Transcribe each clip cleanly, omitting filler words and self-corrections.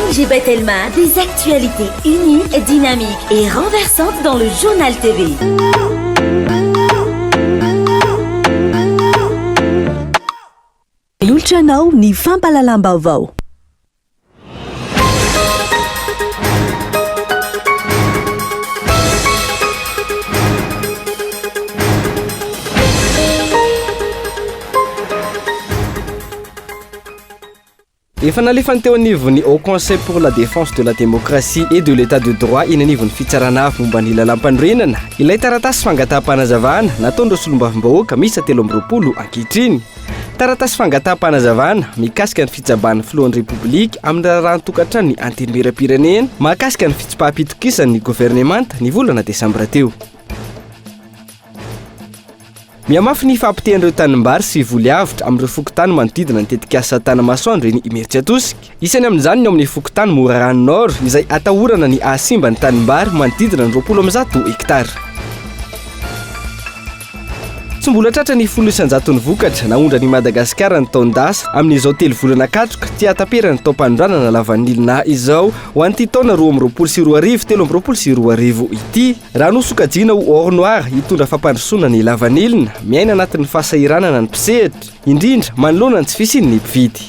Ange Telma, des actualités uniques, dynamiques et renversantes dans le Journal TV. Olotranao ny fampalalam-baovao. Efa nalefany teo anivony au Conseil pour la défense de la démocratie et de l'état de droit iny anivony fitsarana avy momba ny lalam-panorenana ilay taratasy fangataham-panazavana nataondreo solombavim-bahoaka misy 30 ankehitriny. Taratasy fangataham-panazavana mikasika ny fitsaban'ny filohan'ny repoblika amin'ny raharahany-tokantrano ny antenimieram-pirenena mahakasika ny fitsipaham-pitokisan'ny gouvernemanta ny volana desambra teo. Miamafy ny fampitehan'ireo tanimbary sy voly avitra amin'ireo fokotany manodidina ny tetikasa Tanamasoandro eny Imeritsy Atosika. Isany amin'izany ny ao amin'ny fokotany Morarano Nord izay atahorana ny ahasimba ny tanimbary manodidina ny 20 hektara. Tsy mbola tratra ny 100 ny vokatra naondra ny Madagasikara ny taondasa amin'izao 3 volana katroka tia taperana tao-panondranana lavanilina izao ho an'ity taona 2022 ity raha no sokajiana ho or noir hitondra fampandrosoana ny lavanilina miaina anatin'ny fahasahiranana ny mpisehatra indrindra manoloana ny tsy fisiany ny mpividy.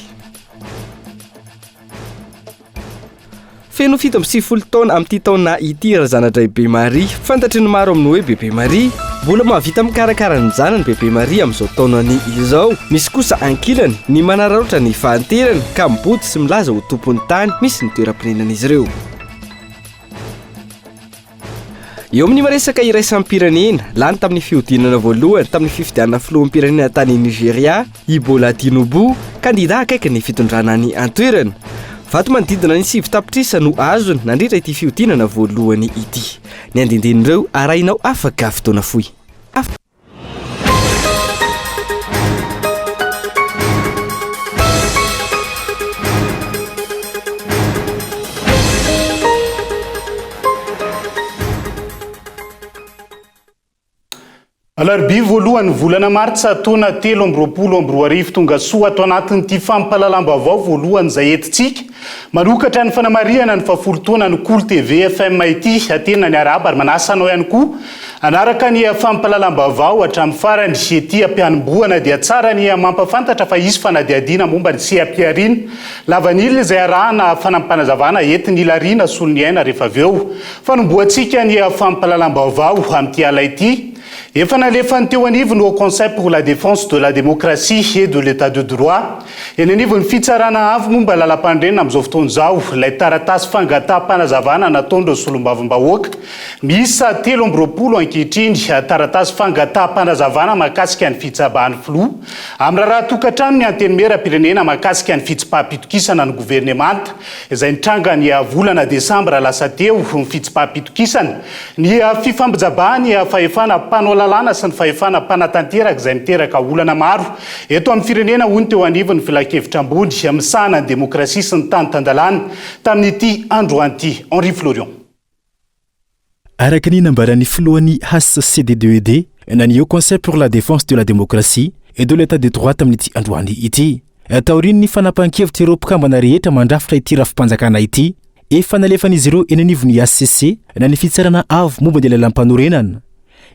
Feno 70 taona amin'ity taona ity razanadray Be Marie fantatry ny maro amin'ny hoe Bebe Marie mbola mahavita mikarakara ny zanany Bebe Marie amin'izao taonany izao. Misy kosa ankilany ny manararaotra ny fahanterany ka mibody sy milaza ho tompon'ny tany misy ny toeram-pirenen'izy ireo. Eo amin'ny maresaka iraisampirenena lany tamin'ny fihodinana voalohany tamin'ny fifidianana filoham-pirenena tany Nigeria Ibola Tinubu kandida akaiky ny fitondrana ny antoerana. Vato manodidina ny 7 tapitrisa no azony nandritra ity fihodinana voalohany ity. Ny andindinin'ireo arahinao afaka fotoana fohy. Alarbi voalohany volana martsa taona 2022 tonga soa ato anatin'ity fampalalam-baovao voalohany izay entintsika manokatra ny fanamariana ny 10 taona ny Cool TV FM ity atena ny araba ary manasanao ihany koa anaraka ny fampalalam-baovao hatramin'ny farany ety ampianomboana dia tsara ny mampafantatra fa isy fanadiadiana momba ny sehampiarina lavanilina izay arahana fanampanazavana entiny ilariana solony aina rehefa avy eo fanomboantsika ny fampalalam-baovao amin'ity ala ity. Efa nalefany teo anivony au Conseil pour la défense de la démocratie et de l'état de droit. Eny anivony fitsarana avy momba lalam-pandrenena amin'izao fotoana izao ilay taratasy fangataham-panazavana nataondreo solombavim-bahoaka misy 30 ankehitriny taratasy fangataham-panazavana mahakasika ny fitsabahan'ny filoha amin'ny raharahatokantrano ny antenimieram-pirenena mahakasika ny fitsipaham-pitokisana ny gouvernemanta izay nitranga ny volana desambra lasa teo ny fitsipaham-pitokisana ny fifambijabany fahefana mpanao lalàna sy ny fahefana mpanatanteraka izay miteraka olana maro eto amin'ny firenena hoy ny teo anivony filakevitra ambony misahana ny demokrasia sy ny tany tandalana tamin'ity andro anty. Henri Florian. Araka ny nambaran'ny filohan'ny HCCD2ED nany au Conseil pour la défense de la démocratie et de l'état de droit tamin'ity androany ity taoriny ny fanapahan-kevitra ireo mpikambana rehetra mandrafitra ity rafim-panjakana ity efa nalefan'izy ireo eny anivony HCC na ny fitsarana avo momba ny lalam-panorenana.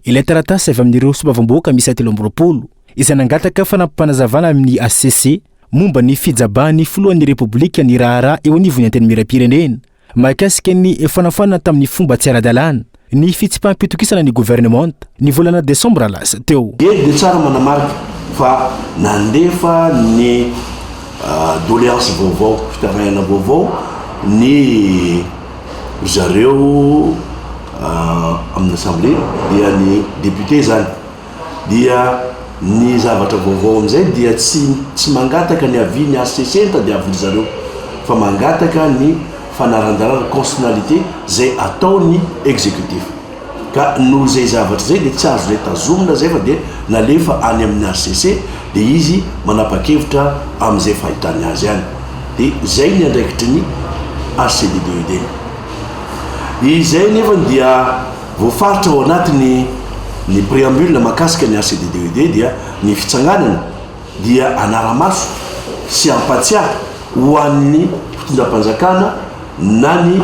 Ilay taratasy avy amin'ireo sombavim-bahoaka misy 30 izay nangataka fanampanazavana amin'ny HCC momba ny fijabany filohan'ny repoblika ny raharaha eo anivony antenimieram-pirenena mahakasika ny fanafanana tamin'ny fomba tsy ara-dalàna ny fitsipaham-pitokisana ny gouvernemanta ny volana desambra lasa teo. Dia tsara manamarika fa nandefa ny doléance vaovao fitarahana vaovao ny zareo amin'ny assemblée dia ny député zany dia ny zavatra vaovao amizay dia tsy mangataka ny avis ny HCC tadi avy zareo fa mangataka ny fanarandarana constitutionnalité zay ataony exécutif ka no zay zavatra zay dia tsy azo le tazomina zay fa dia nalefa any amin'ny HCC dia izy manapa-kevitra amin'izay fahitany azy any dia zay ny andraikitry ny HCD2ED. Izay nefa dia voafaritra ao anatiny ny préambule mahakasika ny HCD2ED dia ny fitsanganana dia anara-maso sy ampatsiahy ho an'ny fitondram-panjakana na ny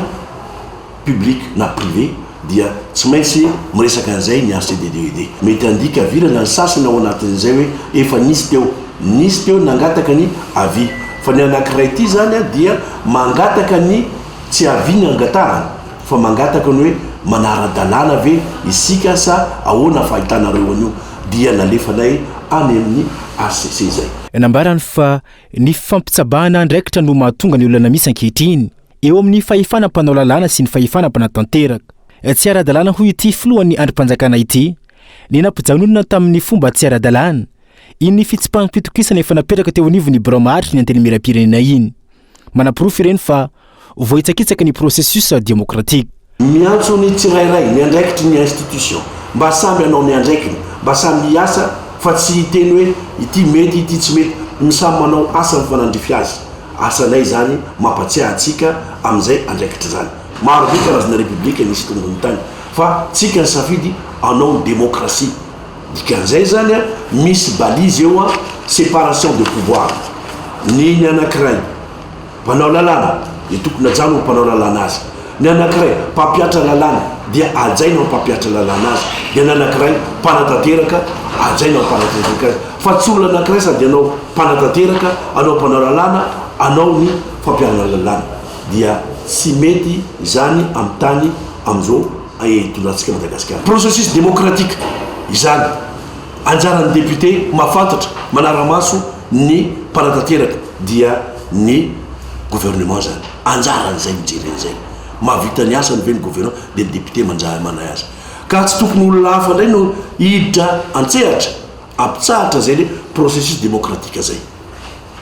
public na privé dia tsy maintsy miresaka an'izay ny ACDDED. Mety andika virana ny sasany ao anatin'izay hoe efa nisy teo nangataka ny avis fa ny anankiray ity zany a dia mangataka ny tsy avis ny angatarana fa mangataka ny hoe manara-dalàna ve isika sa ahoana fahitanareo an'io dia nalefanay any amin'ny ACC zay. Nambarany fa ny fampitsabahana andraikitra no mahatonga ny olana misy ankehitriny eo amin'ny fahefana mpanao lalàna sy ny fahefana mpanatanteraka. Tsy ara-dalàna hoy ity filohan'ny androm-panjakana ity ny nampijanonana tamin'ny fomba tsy ara-dalàna iny fitsipaham-pitokisana efa napetraka teo anivon'ny boromaritry ny anteny miram-pirenena iny. Manam-porofo ireny fa vohitsakitsaka ny processus démocratique. Miantso ny tsirairay ny andraikitry ny institution mba samby anao ny andraikiny mba samby hiasa fa tsy hiteny hoe ity mety ity tsy mety, misamy manao asa mifanandrify azy. Asanay zany mampatsiahy atsika amin'izay andraikitra zany. Maro be karazana republika nisy tongony tany fa tsika ny safidy anao ny démocratie. Dikan'izay zany a misy balise eo a séparation de pouvoir. Ny anankiray mpanao lalàna dia tokony ajano ny mpanao lalàna azy. Ny anankiray mpampiatra lalàna dia ajaina ny mpampiatra lalàna azy. Dia ny anankiray mpanatanteraka ajaina ny mpanatanteraka azy. Fa tsy olona anankiray sady anao mpanatanteraka, anao mpanao lalàna, anao ny fampiarana lalàna. Dia tsy mety zany amin'ny tany amin'izao tondratsika Madagasikara. Processus démocratique izany anjaran'ny député mahafantatra manara-maso ny mpanatanteraka dia ny gouvernement zany. Anjaran'izay mijeren'izay mahavita ny asany ve ny gouvernement dia ny député manay azy. Ka tsy tokony olona hafa indray no hiditra antsehatra ampitsahatra zay le processus démocratique zay.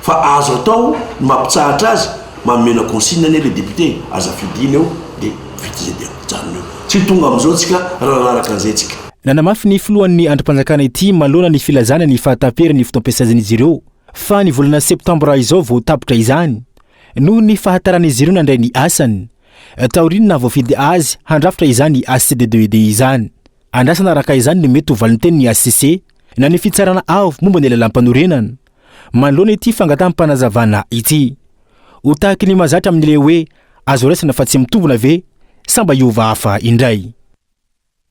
Fa azo atao ny mampitsahatra azy mamena consigne le député azafidiny eo dia vita zay dia janony eo. Tsy tonga amin'izao tsika raha nanaraka an'izay tsika. Nanamafy ny filohan'ny androm-panjakana ity manoloana ny filazana ny fahataperany fotoam-piasazan'izy ireo fa ny volana septambra izao vao tapitra izany noho ny fahataran'izy ireo nandray ny asany taoriny na voafidy azy handrafitra izany ACDDED izany. Andrasana araka izany ny mety ho valinteny ACC na ny fitsarana avo momba ny lalam-panorenana manoloana ity fangataham-panazavana ity ho tahaky ny mazatra amin'ile hoe azo raisina fa tsy mitombona ve samba hiova hafa indray.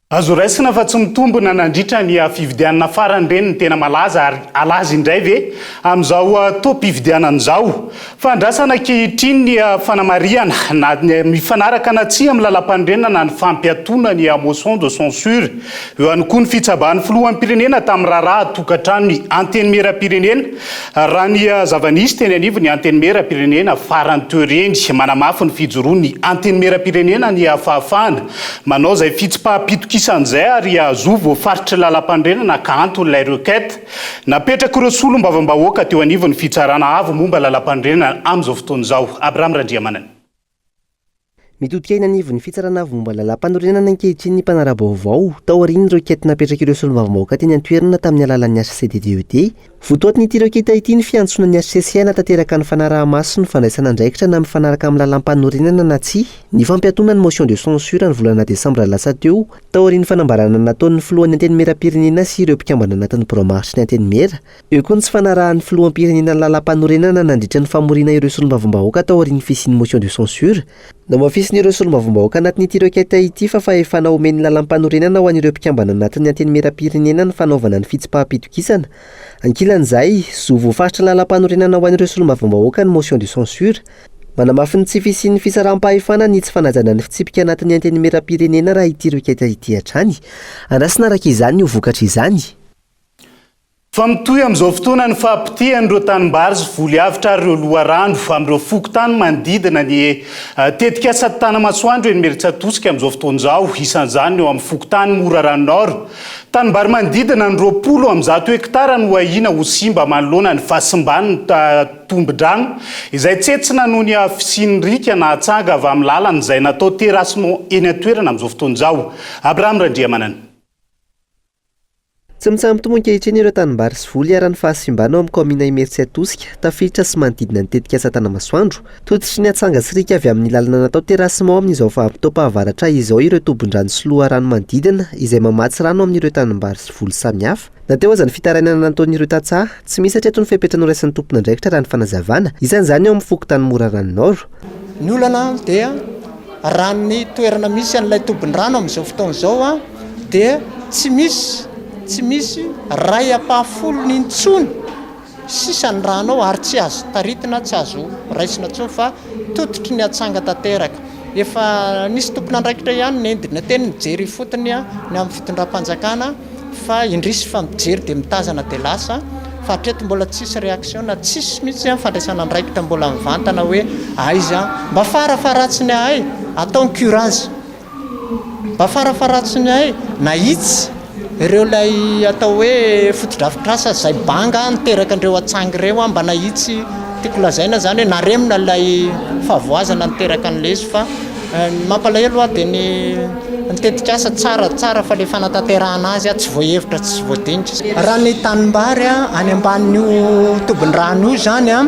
Azo raisina fa tsy mitombona nandritra ny fividianana farany reny ny tena malaza ary alaza indray ve amin'izao toam-pividianan'izao. Fandrasana ankehitriny ny fanamariana na mifanaraka na tsy amin'ny lalam-panorenana ny fampiatona ny motion de censure. Eo ihany koa ny fitsabahan'ny filohan'ny pirenena tamin'ny raharaha tokantrano ny anteny meram-pirenena. Raha ny zavanisy teny anivo ny anteny meram-pirenena farany teo reny manamafy ny fijoroany ny anteny meram-pirenena ny fahafahana manao izay fitsipaham-pitokisana ary azo voafaritra lalam-pandrenana ka anton'ilay requête napetraka ireo solom-bavam-bahoaka teo anivon'ny fitsarana avo momba lalam-pandrenana amin'izao fotoan'izao. Abraham Randriamanana. Mitodika eny anivon'ny fitsarana avo momba lalam-panorenana ankehitriny ny mpanara-baovao tao aorian'ny requête napetraka ireo solom-bavam-bahoaka teny an-toerana tamin'ny alalan'ny ACDDED. Votoatiny ity requête ity ny fiantsonan'ny HCC natanteraka ny fanaraha-maso ny fandraisana andraikitra na mifanaraka amin'ny lalam-panorenana na tsy ny fampiatona ny motion de censure ny volana desambra lasa teo tao aorian'ny fanambarana nataon'ny filohan'ny anteny meram-pirenena sy ireo mpikambana anatin'ny boromaritry ny anteny mera. Eo koa ny tsy fanarahan'ny filohan'ny pirenena ny lalam-panorenana nandritra ny famorina ireo solom-bavam-bahoaka tao aorian'ny fisian'ny motion de censure. Na mafisiny ireo solom-bavam-bahoaka anatin'ity requête ity fa efana omeny lalam-panorenana ho an'ireo mpikambana anatin'ny anteny meram-pirenena ny fanaovana ny fitsipaham-pitokisana. Ankilan'izay, zo voafaritra lalam-panorenana ho an'ireo solom-bavam-bahoaka ny motion de censure. Manamafy ny tsy fisian'ny fisaram-pahefana ny tsy fanajana ny fitsipika anatin'ny anteny meram-pirenena raha ity requête ity hatrany. Andrasina araka izany ho vokatra izany. Fa mitohy amin'izao fotoana ny fahampitihan'ireo tanimbary sy voly avitra ireo loharano amin'ireo fokotany manodidina ny tetika asa tanamasoandro eny Meritsantoska amin'izao fotoan'izao isan'izany eo amin'ny fokotany Morarano Nord. Tanimbary manodidina ny 20 amin'ny 100 hektara no ahina ho simba manoloana ny fahasimban'ny tombodrano izay tsetsina noho ny fisian'ny rika na hatsanga avy amin'ny lalana izay natao terasement eny an-toerana amin'izao fotoan'izao. Abraham Randriamanana. Tsy mitsampitomo ankehitriny ireo tanimbary sy voly ara ny fahasimbana ao amin'ny komina Meritsantoska tafiditra sy manodidina ny tetika asa tanamasoandro. Tototry ny hatsanga sy rika avy amin'ny lalana natao terasement amin'izao fahampitoam-pahavaratra izao ireo tombon-drano sy loharano manodidina izay mamatsy rano amin'ireo tanimbary sy voly samihafa. Nateo aza ny fitarainana nataon'ireo tantsaha tsy misy hatreto ny fepetra noraisin'ny tompon'andraikitra raha ny fanazavana isan'izany ao amin'ny fokotany Morarano Nord. ny olana dia raha ny toerana misy an'ilay tobin-drano amin'izao fotoan'izao a dia tsy misy ray apahafolo ny intsony sisany rano ao ary tsy azo taritina tsy azo raisina tsony fa tototry ny atsanga tanteraka efa nisy tompona andraikitra ihany nendina teny nijery fotony a ny amin'ny fitondram-panjakana fa indrisy fa mijery dia mitazana dia lasa fa hatreto mbola tsisy réaction na tsisy mihitsy fandraisana andraikitra mbola mivantana hoe aiza mba farafaratsiny ahay atao ny curage mba farafaratsiny ahay na itsy ireo lay atao hoe fotodrafitrasa zay banga niteraka andreo atsanga ireo mba na itsy tiako lazaina zany hoe naremina lay fahavoazana niteraka an'lezy fa mampalahelo a dia ny nitetika asa tsara fa le fanatanterahana azy a tsy voahevitra tsy voadinitra raha ny tanimbary a any ambanin'io tobin-drano io zany a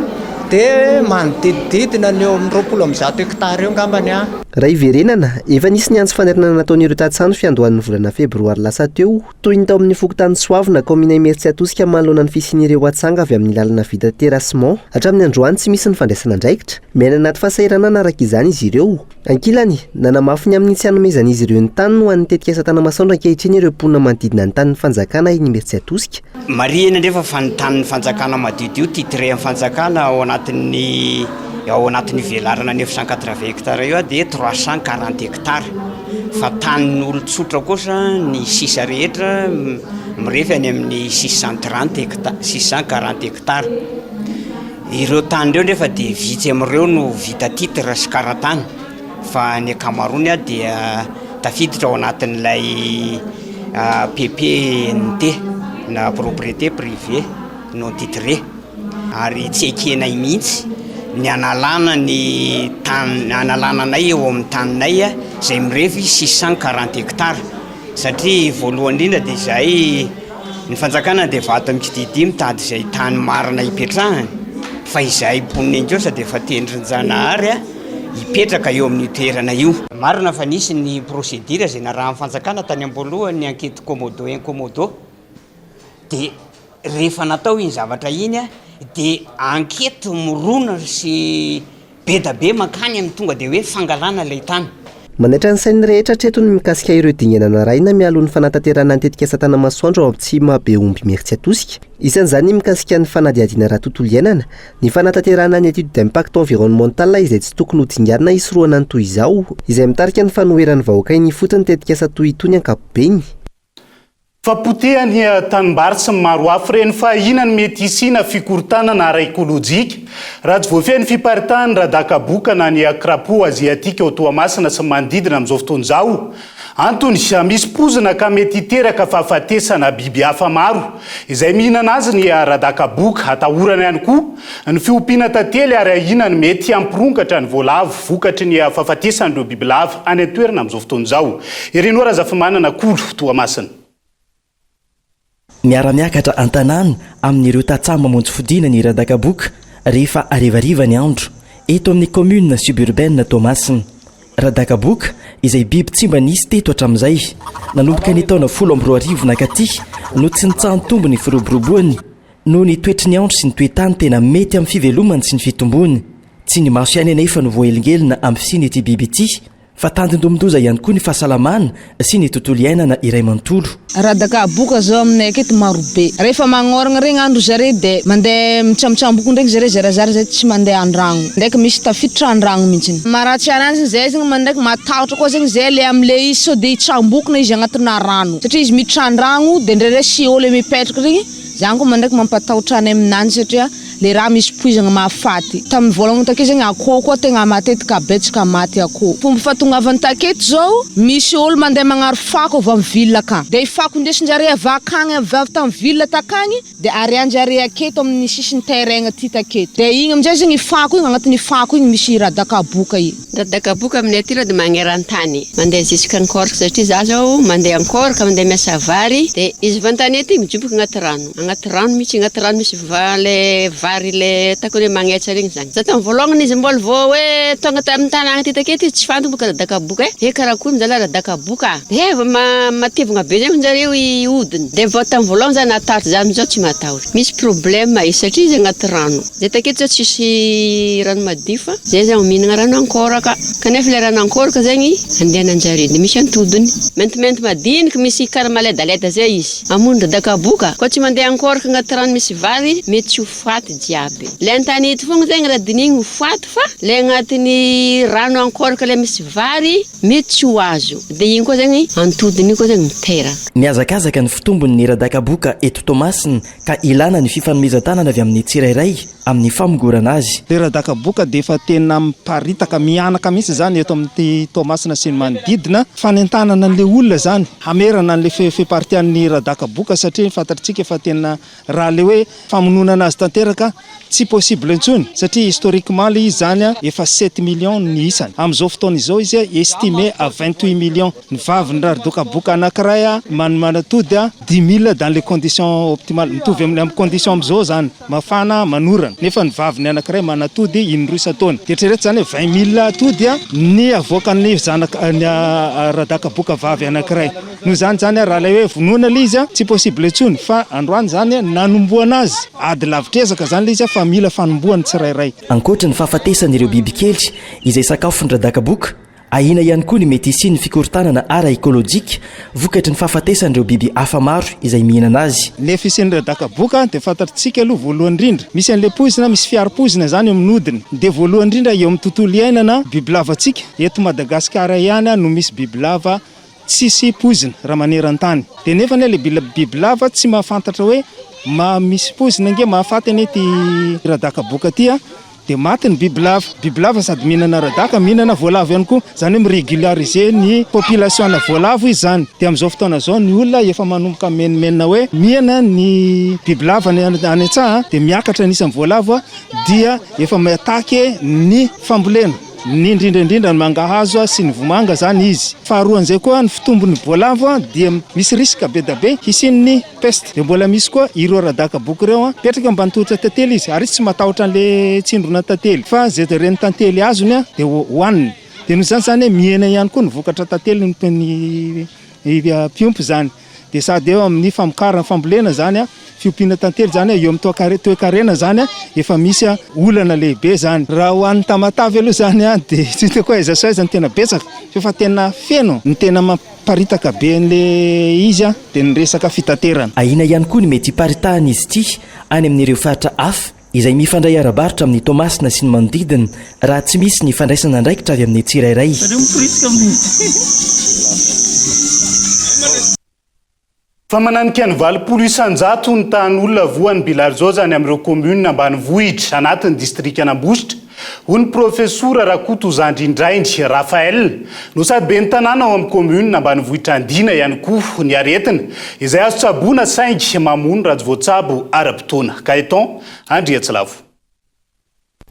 dia manodidididina ny eo amin'ny 20 hektara eo ngambany a raha iverenana efa nisy ny antso fanerana nataon'ireo tantsano fiandohan'ny volana febroary lasa teo toy ny tao amin'ny fokotany soavina komina imeritsy atosika manoloana ny fisian'ireo atsanga avy amin'ny lalana vita terasement hatramin'ny androany tsy misy ny fandraisana andraikitra miaina anaty fahasairana naraka izany izy ireo ankilany nanamafy ny amin'ny tsy hanomezana izy ireo ny tany no an'ny tetika asa tanamasoandro ankehitriny ireo mponina manodidina ny tanin'ny fanjakana iny imeritsy atosika marihana ndrefa fanotanin'ny fanjakana madidio titre amin'ny fanjakana ao anatin'ny velarana 980 hektara io dia 340 hektara fa tanin'ny olon-tsotra kosa ny sisa rehetra mirefa any amin'ny 640 hektara ireo tany ireo nefa dia vitsy amin'ireo no vita titre sy karatany fa ny akamarony dia tafiditra ao anatin'ilay PPNT na propriété privée non titré ary tsy ekenay mihitsy ny analananay eo amin'ny taninay zay mirefy 640 hektara satria voalohany indrindra dia zay ny fanjakana dia vato mikididy mitady zay tany marina hipetrahany fa izay mponina indrosa dia efa tendrin-janahary hipetraka eo amin'ny toerana io marina fa nisy ny procédure zay narahan'ny fanjakana tany am-boalohany ny enquête commodo incommodo dia rehefa natao iny zavatra iny dia ankety morona sy be da be makany amin'ny tonga dia hoe fangalana ilay tany manaitra ny sainy rehetra hatreto ny mikasika ireo dinganana raina mialohan'ny fanatanterahana ny tetika asa tanamasoandro ao Amtsima Behomby Meritsy Atosika isan'izany ny mikasika ny fanadihadiana raha tontolo iainana ny fanatanterahana ny étude d'impact environnemental izay tsy tokony ho dinganina hisoroana ny toy izao izay mitarika ny fanoheran'ny vahoaka iny fotony tetika asa toy itony ankapobeny fampotehany tanimbary sy maro hafa reny fa inany mety isina fikorontanana ara-ekôlôjika raha tsy voafehany fiparitahany radakaboka na ny krapo aziatika ao Toamasina sy manodidina amin'izao fotoan'izao antony misy pozina ka mety hiteraka fahafatesana biby hafa maro izay mihinana azy ny radakaboka atahorana ihany koa ny fiompiana tantely ary inany mety hampirongatra ny voalavo vokatry ny fahafatesan'ireo bibilava any an-toerana amin'izao fotoan'izao ireny razafimanana kolo Toamasina miara-miakatra an-tanàna amin'ireo tatsamba monjy fodiana ny radakaboka rehefa arivariva ny andro eto amin'ny commune suburbaine Toamasina radakaboka izay biby tsy mba nisy teto hatramin'izay nanomboka ny taona 20 nakaty no tsy nitsahan-tombo ny firoboroboany no ny toetry ny andro sy ny toetany tena mety amin'ny fivelomany sy ny fitombony tsy ny maso ihany anefa no voaelingelina amin'ny fisiny ity biby ity fa tandindomondoza ihany koa ny fahasalamana sy ny tontolo iainana iray manontolo radakaboka zao aminay aketo maro be rehefa magnoragna regny andro zare dia mandeha mitsambotsamboko ndraiky zare zarazara zay tsy mandeha andragno ndraiky misy tafiditra andragno mihitsiny maratsy anazy zay zegny mandraiky matahotra koa zegny zay le am'le izy sao dia hitsambokona izy agnatina rano satria izy miditra andragno dia ndraindray siôlo mipetraka regny zany koa mandraiky mampatahotra any aminanjy satria le raha misy poizagna mahafaty tamin'ny voalagna take zegny akoho koa tegna matetika betsaka maty akoho fomba fatongavany taketo zao misy olo mandeha magnaro fako avy amin'ny ville akagny dia fako indesinjare avy akagny avy tamin'ny ville takagny dia arianjare aketo amin'ny sisiny terrain ty taketo dia igny amin'izay zegny fako igny agnatin'ny fako igny misy radakaboka igny Radakaboka aminay aty de magneran-tany mandeha jusqu'à Ankorka satria za zao mandeha Ankorka mandeha miasa vary de izy vantany aty mijoboka agnaty rano misy le vary le ataoko hoe magnetsa regny zany za tamin'ny voalohany izy mbola vao hoe tonga tamin'ny tanàna ty takety izy tsy fantoko boka Radakaboka karakory mizala Radakaboka de matevagna be zegny zareo iodiny de vao tamin'ny voalohany za nataritra za amizao tsy matahotra misy problème izy satria izy agnaty rano de takety zao tsisy rano madio fa zay za mihinagna rano Ankoraka kanefa le rano Ankoraka zegny andehananjare de misy antodiny maintimainty madinika misy karaha maledaleda zay izy amon'ny Radakaboka koa tsy mandeha Ankoraka agnaty rano misy vary mety tsy ho faty jiaby le antany eto fogna zegny raha dinigny ho faty fa le agnatin'ny rano Ankoraka le misy vary mety tsy ho azo de igny koa zegny antodiny koa zegny miteraka niazakazaka ny fitombon'ny Radakaboka eto Tomasina ka ilana ny fifanomezan-tanana avy amin'ny tsirairay amin'ny famongorana azy le Radakaboka de efa tena miparitaka mianaka mihitsy zany eto amin'ny Tomasina sy ny manodidina fanentanana an'le olona zany hamerana an'le fepartian'ny Radakaboka satria fantatritsika efa tena raha le hoe famononana azy tanteraka tsy possible intsony satria historiquement le izy zany efa 7 millions ny isany amin'izao fotoana izao izy estimé à 28 millions ny vavin'ny Radakaboka anankiray manatody 10 000 dans les conditions optimales mitovy amin'ny condition amin'izao zany mafana manorana nefa ny vaviny anankiray manatody indroa isan-taona de eritrereto zany 20 000 atody ny avoakan'ny zanaka ny Radakaboka vavy anankiray no zany raha le hoe vonoana le izy tsy possible intsony fa androany zany nanomboana azy ady lavitrezaka zany le izy fa mila fanomboany tsirairay ankoatra ny fahafatesan'ireo bibikely izay sakafon'ny Radakaboka ahina ihany koa ny mety isian'ny fikorontanana ara ekôlôjika vokatry ny fahafatesan'ireo biby hafa maro izay mihinana azy le fisian'ny Radakaboka de fantatritsika aloha voalohany indrindra misy an'le pozina misy fiarom-pozina zany eo amin'ny hodiny de voalohany indrindra eo amin'ny tontolo iainana bibilava tsika eto Madagasikara ihany no misy bibilava tsisy pozina raha maneran-tany de nefa le bibilava tsy mahafantatra hoe misy pozina nge mahafaty anety Radakaboka ty de maty ny bibilava sady mihinana radaka mihinana voalavo ihany koa zany hoe miregulariser ny population na voalavo izy zany de amin'izao fotoana zao ny olona efa manomboka menimenina hoe mihana ny bibilava any an-tsaha de miakatra anisan'ny voalavo dia efa miataky ny fambolena ny indrindraindrindra ny mangahazo sy ny vomanga zany izy faharoan'izay koa ny fitombony voalavo dia misy risque be da be hisian'ny peste de mbola misy koa ireo Radakaboka ireo petraka ambany tohatra tantely izy ary tsy matahotra an'le tsindrona tantely fa zay reny tantely azony de hoaniny de noho zany mihena ihany koa ny vokatra tantely ny piompy zany de sady eo amin'ny famokarana fambolena zany fiompiana tantely zany eo amin'ny toe-karena zany efa misy olana lehibe zany raha hoan'ny tamatavy aloha zany de tsy hitako aiza sy aiza ny tena betsaka fa tena feno ny tena mamparitaka be an'le izy de ny resaka fitaterana ahina ihany koa ny mety hiparitahana izy ity any amin'ireo faritra hafa izay mifandray ara-baritra amin'ny Tomasina sy ny manodidina raha tsy misy ny fandraisana andraikitra avy amin'ny tsirairay fa mananika ny 900 ny tahan'olona voan'ny Bilarzao zany amin'ireo commune ambanivohitra anatin'ny district Anambositra hoy ny professora Rakoto Zandrindraindry Raphaël no sady be ny tanàna ao amin'ny commune ambanivohitra Andina ihany koa ny aretina izay azo tsaboana saingy mamono Rajovôtsabo ara-potoana Gaëtan Andriatsilavo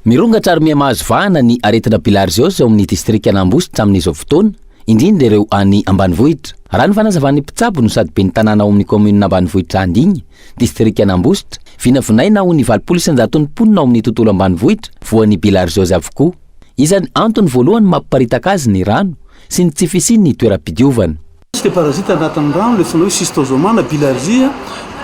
mirongatra ary miamahazo vahana ny aretina Bilarzao zao amin'ny district Anambositra amin'izao fotoana indrindra ireo any ambanivohitra raha ny fanazavan'ny mpitsabo no sady be ny tanàna ao amin'ny commune ambanivohitra Andigny district Anambositra vinavinaina ho ny 700 mponina ao amin'ny tontolo ambanivohitra voan'ny Bilarzao avokoa izany antony voalohany mampiparitaka azy ny rano sy ny tsy fisian'ny toeram-pidiovana Sy parasite anatin'ny rano le fanao schistosoma na bilarzia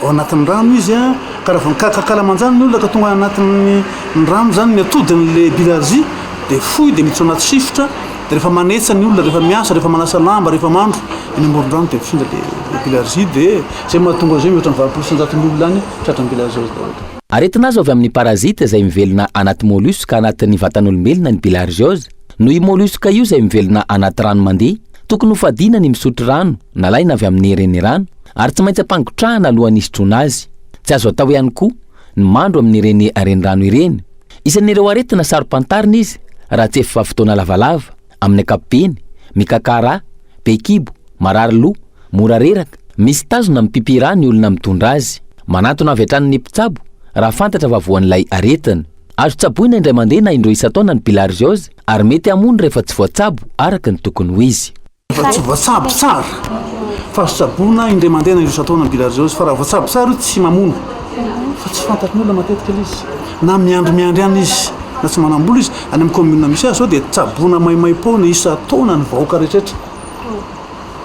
ao anatin'ny rano izy karaha kakalamanjany ny olona ka tonga anatin'ny rano zany miatodin'le bilarzia de foy de miditra anaty sifotra de rehefa manetsa ny olona rehefa miasa rehefa manasa lamba rehefa mandro eny amoron-drano de findra le bilarzia de zay mahatonga zay mihoatra ny 20% ny olona any tratran'ny bilarzia aretina azo avy amin'ny parasite izay mivelona anaty mollusque anatin'ny vatan'olombelona ny bilharziose no i mollusque io izay mivelona anaty rano mandeha tokony ho fadina ny misotro rano nalaina avy amin'ny reny rano ary tsy maintsy ampangotrahana alohan'ny hisotrona azy tsy azo atao ihany koa ny mandro amin'ny reny rano ireny isan'ireo aretina sarom-pantarina izy raha tsy efa fotoana lavalava amin'ny ankapobeny mikakara pekibo marary loha mora reraka misy tazona mipipira ny olona mitondra azy manatona avy hatrany ny mpitsabo raha fantatra vavoan'ilay aretina azo tsaboina indray mandeha na indroa isa-taona ny bilharziose ary mety hamony rehefa tsy voatsabo araka ny tokony ho izy. Fa tsy voatsabo tsara fa azo tsaboina indray mandeha na indroa isa-taona ny bilharziose fa raha voatsabo tsara io tsy mamono fa tsy fantatry ny olona matetika izy na miandry ihany izy na tsy manambola izy any amin'ny commune misy azy zao dia tsaboina maimaipo ny isa-taona ny vahoaka rehetraretra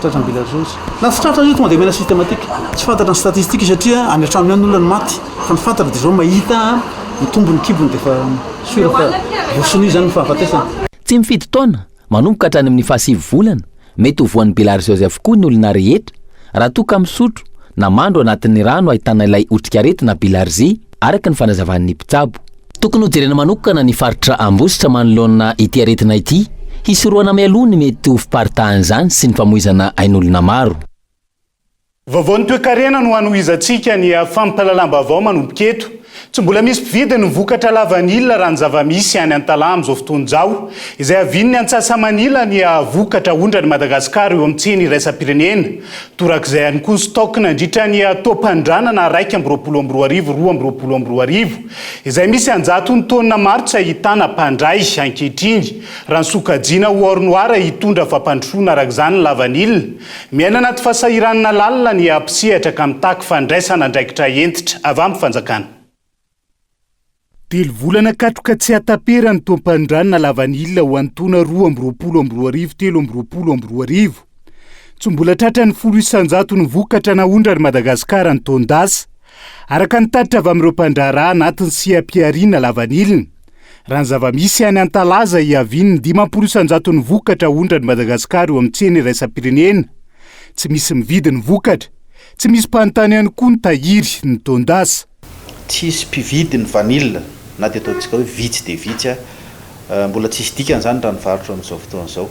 tratra ny bilharziose na tsy tratra izy tonga dia mena systématique tsy fantatra ny statistique satria any an-trano ihany olona ny maty fa ny fantatra dia zao mahita mitombo ny kibony dia fa sura fa vosony zany ny fahafatesana. Tsy mifidy taona manomboka hatrany amin'ny fahasivy volana mety ho voan'ny bilharziose avokoa ny olona rehetra raha toka misotro na mandro anatin'ny rano ahitana ilay otrikaretina bilharzia araka ny fanazavan'ny mpitsabo. Tokony ho jerena manokana ny faritra ambositra manoloana ity aretina ity hisoroana mialoha ny mety ho fiparitahan'izany sy ny famoizana ain'olona maro. Vaovao ny toe-karena no hanohizantsika ny fampahalalam-baovao manomboka eto. Tsy mbola misy mpividy ny vokatra lavanila raha ny zava-misy any Antalàha amin'izao fotoan'izao izay avin'ny Antsasamanila ny vokatra ondrany Madagasikara eo amin'ny tsena iraisam-pirenena. Torak'izay ihany koa ny stock nandritra ny toam-pandranana 1.22 izay misy anjatony taonina maro tsy ahitana mpandray ankehitriny raha ny sokajiana ho ornoara hitondra fampandrosoana araka izany ny lavanila. Miaina anaty fahasahiranana lalina ny mpisehatra ka mitaky fandraisana andraikitra entitra avy amin'ny fanjakana. 3 volana katroka tsy atapera ny toam-pandranana lavanila ho antona 2.22 tsy mbola tratra ny 100 ny vokatra naondrany Madagasikara ny taondasa araka ny taritra avy amin'ireo mpandraharaha anatin'ny siam-piariana lavanilina. Raha ny zava-misy any Antalaza hiaviany 500 ny vokatra ondrany Madagasikara eo amin'ny tsena iraisam-pirenena. Tsy misy mividy ny vokatra, tsy misy mpanontany ihany koa ny tahiry ny taondasa. Tsisy mpividy ny vanila na dia ataontsika hoe vitsy dia vitsy mbola tsisy dikany zany raha ny varotra amin'izao fotoan'izao.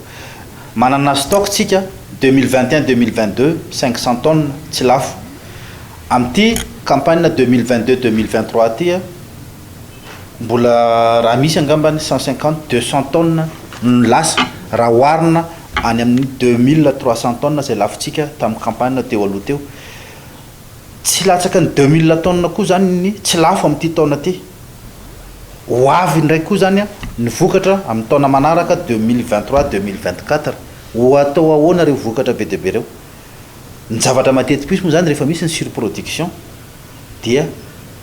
Manana stock tsika 2021-2022 500 tonnes tsy lafo. Amin'ity campagne 2022-2023 ty mbola raha misy angambany 150-200 tonnes ny lasa raha oharina any amin'ny 2300 tonnes zay lafotsika tamin'ny campagne teo aloha teo. Tsy latsaka ny 2000 tonnes koa zany ny tsy lafo amin'ity taona ty. Ho avy ndraiky koa zany ny vokatra amin'ny taona manaraka 2023-2024 ho atao ahoana reo vokatra be dia be reo. Ny zavatra matetiky misy moa zany rehefa misy ny surproduction dia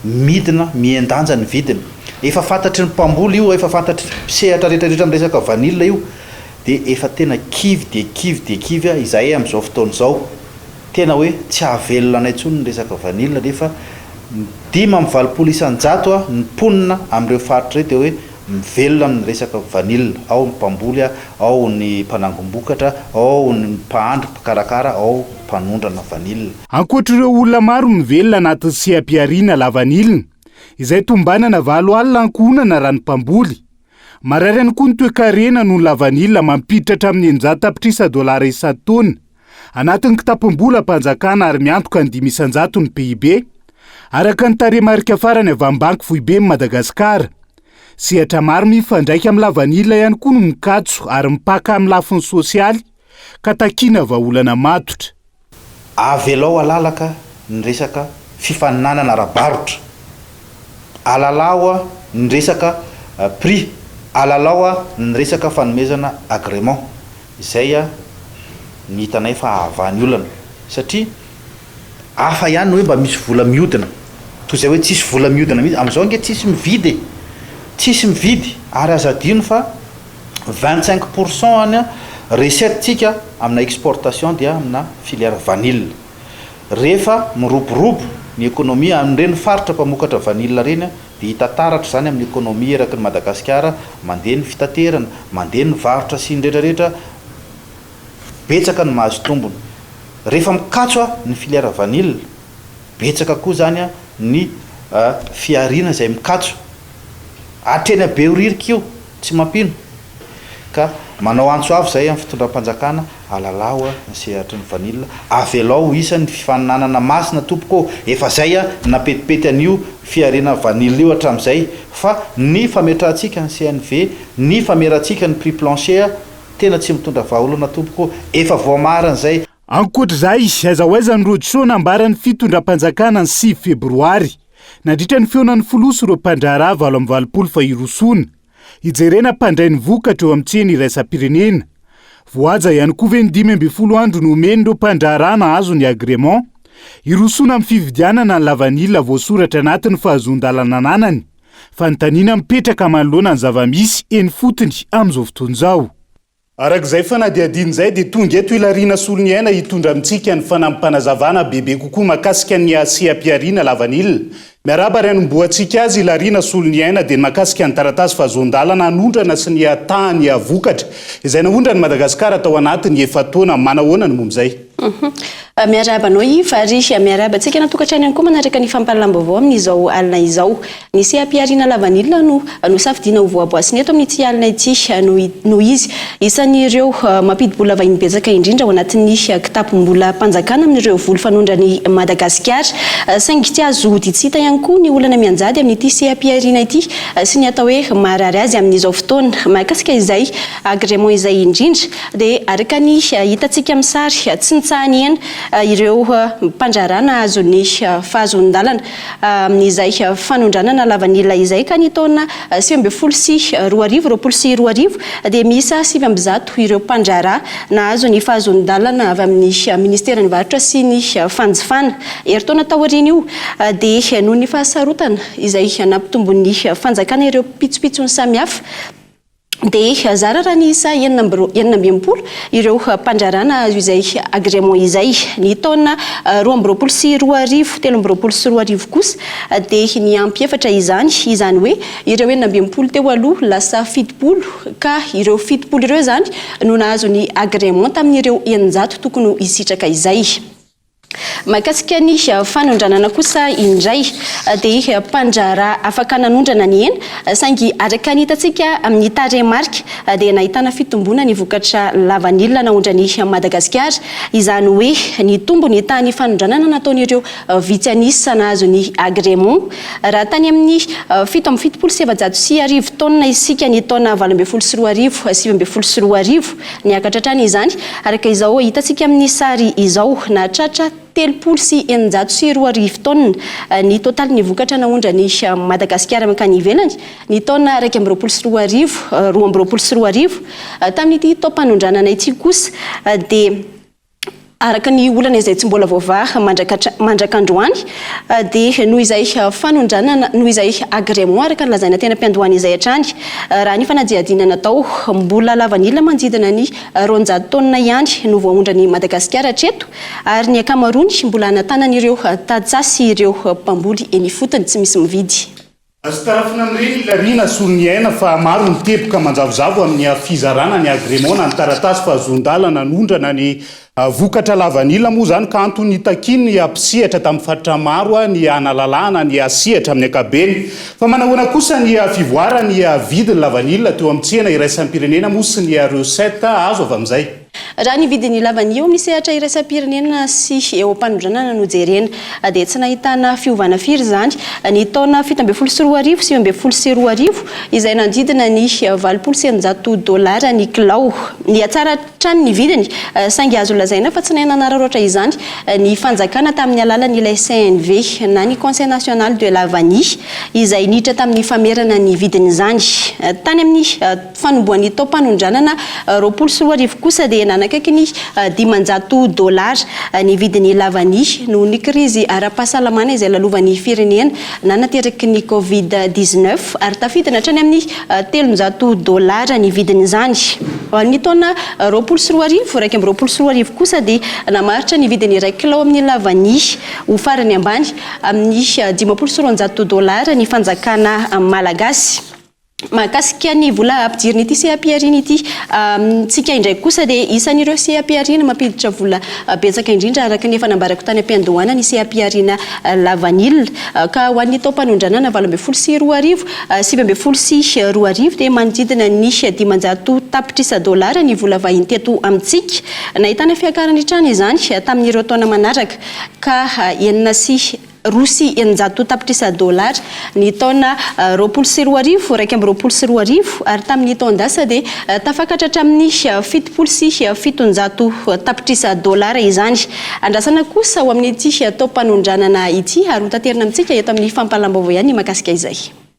midina miendanja ny vidiny. Efa fantatry ny mpamboly io, efa fantatry mpisehatra rehetrarehetra amin'ny resaka vanila io dia efa tena kivy dia kivy izahay amin'izao fotoan'izao tena hoe tsy ahavelona anay intsony ny resaka vanila nefa 5.20 isan-jato ny ponina amin'ireo faritra reto hoe mivelona amin'ny resaka vanila, ao ny mpamboly, ao ny mpanangom-bokatra, ao ny mpahandro, mpikarakara, ao mpanondrana vanila. Ankoatr'ireo olona maro mivelona anatin'ny siam-piariana lavanilina izay tombanana 7 alina ankohonana raha ny mpamboly. Marary ihany koa ny toe-karena noho ny lavanilina mampiditra hatramin'ny $100 isan-taona anatin'ny kitapom-bola mpanjakana ary miantoka ny 500 ny PIB araka ny tarehimarika farany avy amin'ny banky foibe Madagasikara. Sehatra maro mifandraika amin'ny lavanilina ihany koa no mikatso ary mipaka amin'ny lafiny sosialy ka takiana vahaolana matotra. Avelao alalaka ny resaka fifaninanana ara-barotra, alalao ny resaka prix, alalao ny resaka fanomezana agrément. Izay ny hitanay fa ahavany olana satria hafa ihany hoe mba misy vola mihodina toy izay hoe tsisy vola mihodina mihitsy amin'izao ange tsisy mividy ary azadino fa 25% any recette tsika amina exportation dia amina filière vanille. Rehefa miroborobo ny ekonomia amin'ireny faritra mpamokatra vanille reny dia hita taratra zany amin'ny ekonomia eraky ny Madagasikara, mandeha ny fitaterana, mandeha ny varotra sy ny rehetrarehetra, betsaka ny mahazo tombony. Rehefa mikatso ny filière vanille, betsaka koa zany ny fiariana izay mikatso. Atreny be oririka io, tsy mampino. Ka manao antso avy zay amin'ny fitondram-panjakana, alalao ny sehatry ny vanille, avelao isan'ny fifaninanana masina tompoko. Efa zay napetipety an'io fiariana vanille io hatramin'izay fa ny fametrahantsika ny CNV, ny famerantsika ny prix plancher tena tsy mitondra vahaolana tompoko. Efa voamarina zay. Ankoatr'izay, aiza ho aiza ny rojo soa nambarany fitondram-panjakana ny 6 febroary nandritra ny feonan'ny foloso ireo mpandraharaha 8 fa irosona ijerena mpandray ny vokatra eo amin'ny tsena iraisam-pirenena. Voaja ihany koa ve ny 15 andro no omeny ireo mpandraharaha nahazo ny agrément irosona amin'ny fividianana ny lavanila voasoratra anatin'ny fahazon-dalana ananany fa ny taniana mipetraka manoloana ny zavamisy eny fotony amin'izao fotoan'izao. Arak'izay fanadiadian'izay dia tonga eto Ilariana Soloniaina hitondra amintsika ny fanampanazavana bebe kokoa makasika ny seha-piariana lavanila. Miaraba ry anomboantsika azy Ilariana Soloniaina dia makasika ny taratasy fahazon-dalana anondrana sy ny tahany vokatra izay naondrany Madagasikara tao anatiny 7 taona. Manahoana ny momba izay? Miaraba anao Ivary, miaraba antsika natokatrany ihany koa manaraka ny fampahalalam-baovao amin'izao alina izao. Ny seha-piariana lavanila no safidiana ho voaboasiny eto amin'ity alina ity no izy isan'ireo mampidi-bola vahiny betsaka indrindra ao anatin'ny kitapom-bola mpanjakana amin'ireo voly fanondrany Madagasikara. Saingy tsy azo ditsita ihany koa ny olana mianjady amin'ity seha-piariana ity sy ny atao hoe marary azy amin'izao fotoana. Mahakasika izay agrément izay indrindra dia araka ny hitantsika amin'ny sary tsy nitsahany eny ireo mpandrarana azo ny fahazon-dalana amin'izay fanondranana lavanila izay ka ny taona 2022 dia misa 700 ireo mpandrara na azo ny fahazon-dalana avy amin'ny ministera ny varotra sy ny fanjifana. Eritaona taoriana io dia noho ny fahasarotana izay nampitombon'ny fanjakana ireo pitsopitsony samihafa dia zara raha ny isa 920 ireo mpandrarana azo izay agrément izay. Ny taona 2022 13 sy 20 kosa dia ny ampy-efatra izany hoe ireo 920 teo aloha lasa 70 ka ireo 70 ireo zany no nahazo ny agrément tamin'ireo 900 tokony hisitraka izay. Mahakasika ny fanondranana kosa indray dia mpandrara afaka nanondrana ny ena saingy araka ny hitantsika amin'ny taremarika dia nahitana fitombona ny vokatra lavanila naondrany Madagasikara. Izany hoe ny tombony tany fanondranana nataon'ireo vitsyanisa nahazo ny agrément. Raha tany amin'ny 770 taona isika ny taona 2022 niakatra trany izany. Araka izao hitantsika amin'ny sary izao nahatratra 302 taona ny total ny vokatra naondrany Madagasikara makany ivelany ny taona 2022 tamin'ity taom-panondranana ity kosa dia araka ny olana izay tsy mbola voavaha mandraka androany dia noho izay fanondranana noho izay agrément araka ny lazaina tena mpiandohany izay hatrany. Raha ny fanadiadiana natao mbola lavanila manodidina ny 200 taona ihany no voaondrany Madagasikara hatreto ary ny akamarony mbola anatanan'ireo tadsasy ireo mpamboly eny fotony tsy misy mividy. Azo tarafina amin'ireny Ilariana Soloniaina fa maro ny teboka manjavozavo amin'ny fizarana ny agrément na ny taratasy fahazon-dalana nondrana ny vokatra lavanila moa zany ka antony takiny ny ampisihatra tamin'ny faritra maro ny analalana ny asihatra amin'ny akabeny. Fa manahoana kosa ny fivoara ny vidiny lavanila teo amin'ny tsena iraisam-pirenena moa sy ny recette azo avy amin'izay. Raha ny vidiny lavanila eo amin'ny sehatra iraisam-pirenena sy eo am-panondranana no jerena dia tsy nahitana fiovana firy zany. Ny taona 17 sy 2022 izay nandidina ny $700 ny kilao. Ny atsara trany ny vidiny saingy azo lazaina fa tsy nanararaotra izany ny fanjakana tamin'ny alalan'ilay CNV na ny Conseil national de la vanille izay niditra tamin'ny famerana ny vidiny izany. Tany amin'ny fanomboan'ny taom-panondranana 20 kosa dia nanakaiky ny $500 ny vidiny lavanille noho ny krizy ara-pahasalamana izay lalovan'ny firenena na nateraky ny COVID-19 ary tafidina hatrany amin'ny $700 ny vidiny izany. Ny taona 2022 kosa dia namaritra ny vidiny iray kilao amin'ny lavanille ho farany ambany amin'ny $500 ny fanjakana malagasy. Mahakasika ny vola ampidiriny ity seha-piariana ity tsika indray kosa dia isan'ireo seha-piariana mampiditra vola betsaka indrindra araka ny efa nambarako tany am-piandohana ny seha-piariana lavanila ka ho an'ny taom-panondranana 2022 dia manodidina ny $500 ny vola vahiny teto amintsika. Nahitana fiakarany trany izany tamin'ireo taona manaraka ka Rusy 900 tapitrisa dollara ny taona 2020 raiky amby 2020 ary tamin'ny taondasa dia tafakatra hatramin'ny 70 sy 700 tapitrisa dollara izany. Andrasana kosa ao amin'ity taom-panondranana ity ary hotanterina amintsika eto amin'ny fampalam-baovao ihany mahakasika izay.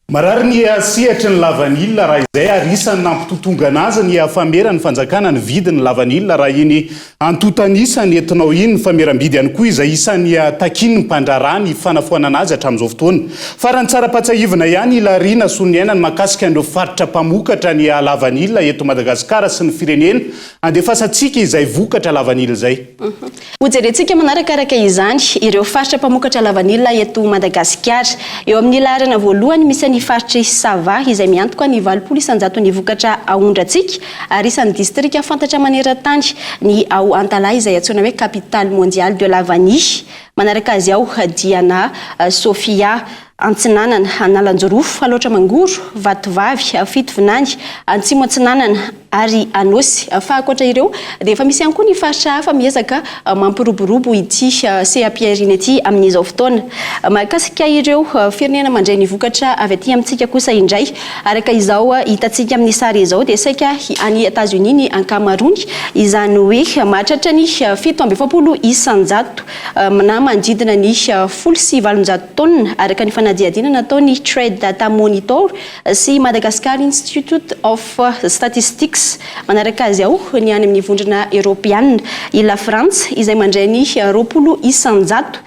Marary ny asihatry ny lavanila raha izay ary isan'ny nampitotonga anazy ny famera ny fanjakana ny vidiny lavanila raha iny antotanisany entinao iny ny fameram-bidy ihany koa izay isan'ny takiny ny mpandrarany fanafoana anazy hatramin'izao fotoana. Farany tsara patsahivina ihany ilarina sonyaina ny makasika an'ireo faritra mpamokatra ny lavanila eto Madagasikara sy ny firenena andefasantsika izay vokatra lavanila izay. Hojerentsika manarakaraka izany ireo faritra mpamokatra lavanila eto Madagasikara. Eo amin'ny laharana voalohany misy ny faritra Sava izay miantoka ny 700 ny vokatra aondratsika ary isan'ny distrika fantatra maneran-tany ny ao Antalahy izay antsoina hoe capitale mondiale de la vanille. Manaraka azy ao Diana, Sofia, Antsinanana, Analanjorofo, Aloatra Mangoro, Vatovavy, Fitovinany, Antsimo Antsinanana ary Anosy. Fa ankoatra ireo dia efa misy ihany koa ny faritra hafa miezaka mampiroborobo ity CA-Pierrine ity amin'izao fotoana. Mahakasika ireo firenena mandray ny vokatra avy aty amintsika kosa indray. Araka izao hitantsika amin'ny sary izao dia saika any États-Unis ny ankamaroany izany hoe mahatratra ny 770 isanjato na manodidina ny 17,700 taonina araka ny fanadihadiana nataony Trade Data Monitor sy Madagascar Institute of Statistics. Manaraka azy ao ny any amin'ny vondrona Europiana i La France izay mandray ny 20 isanjato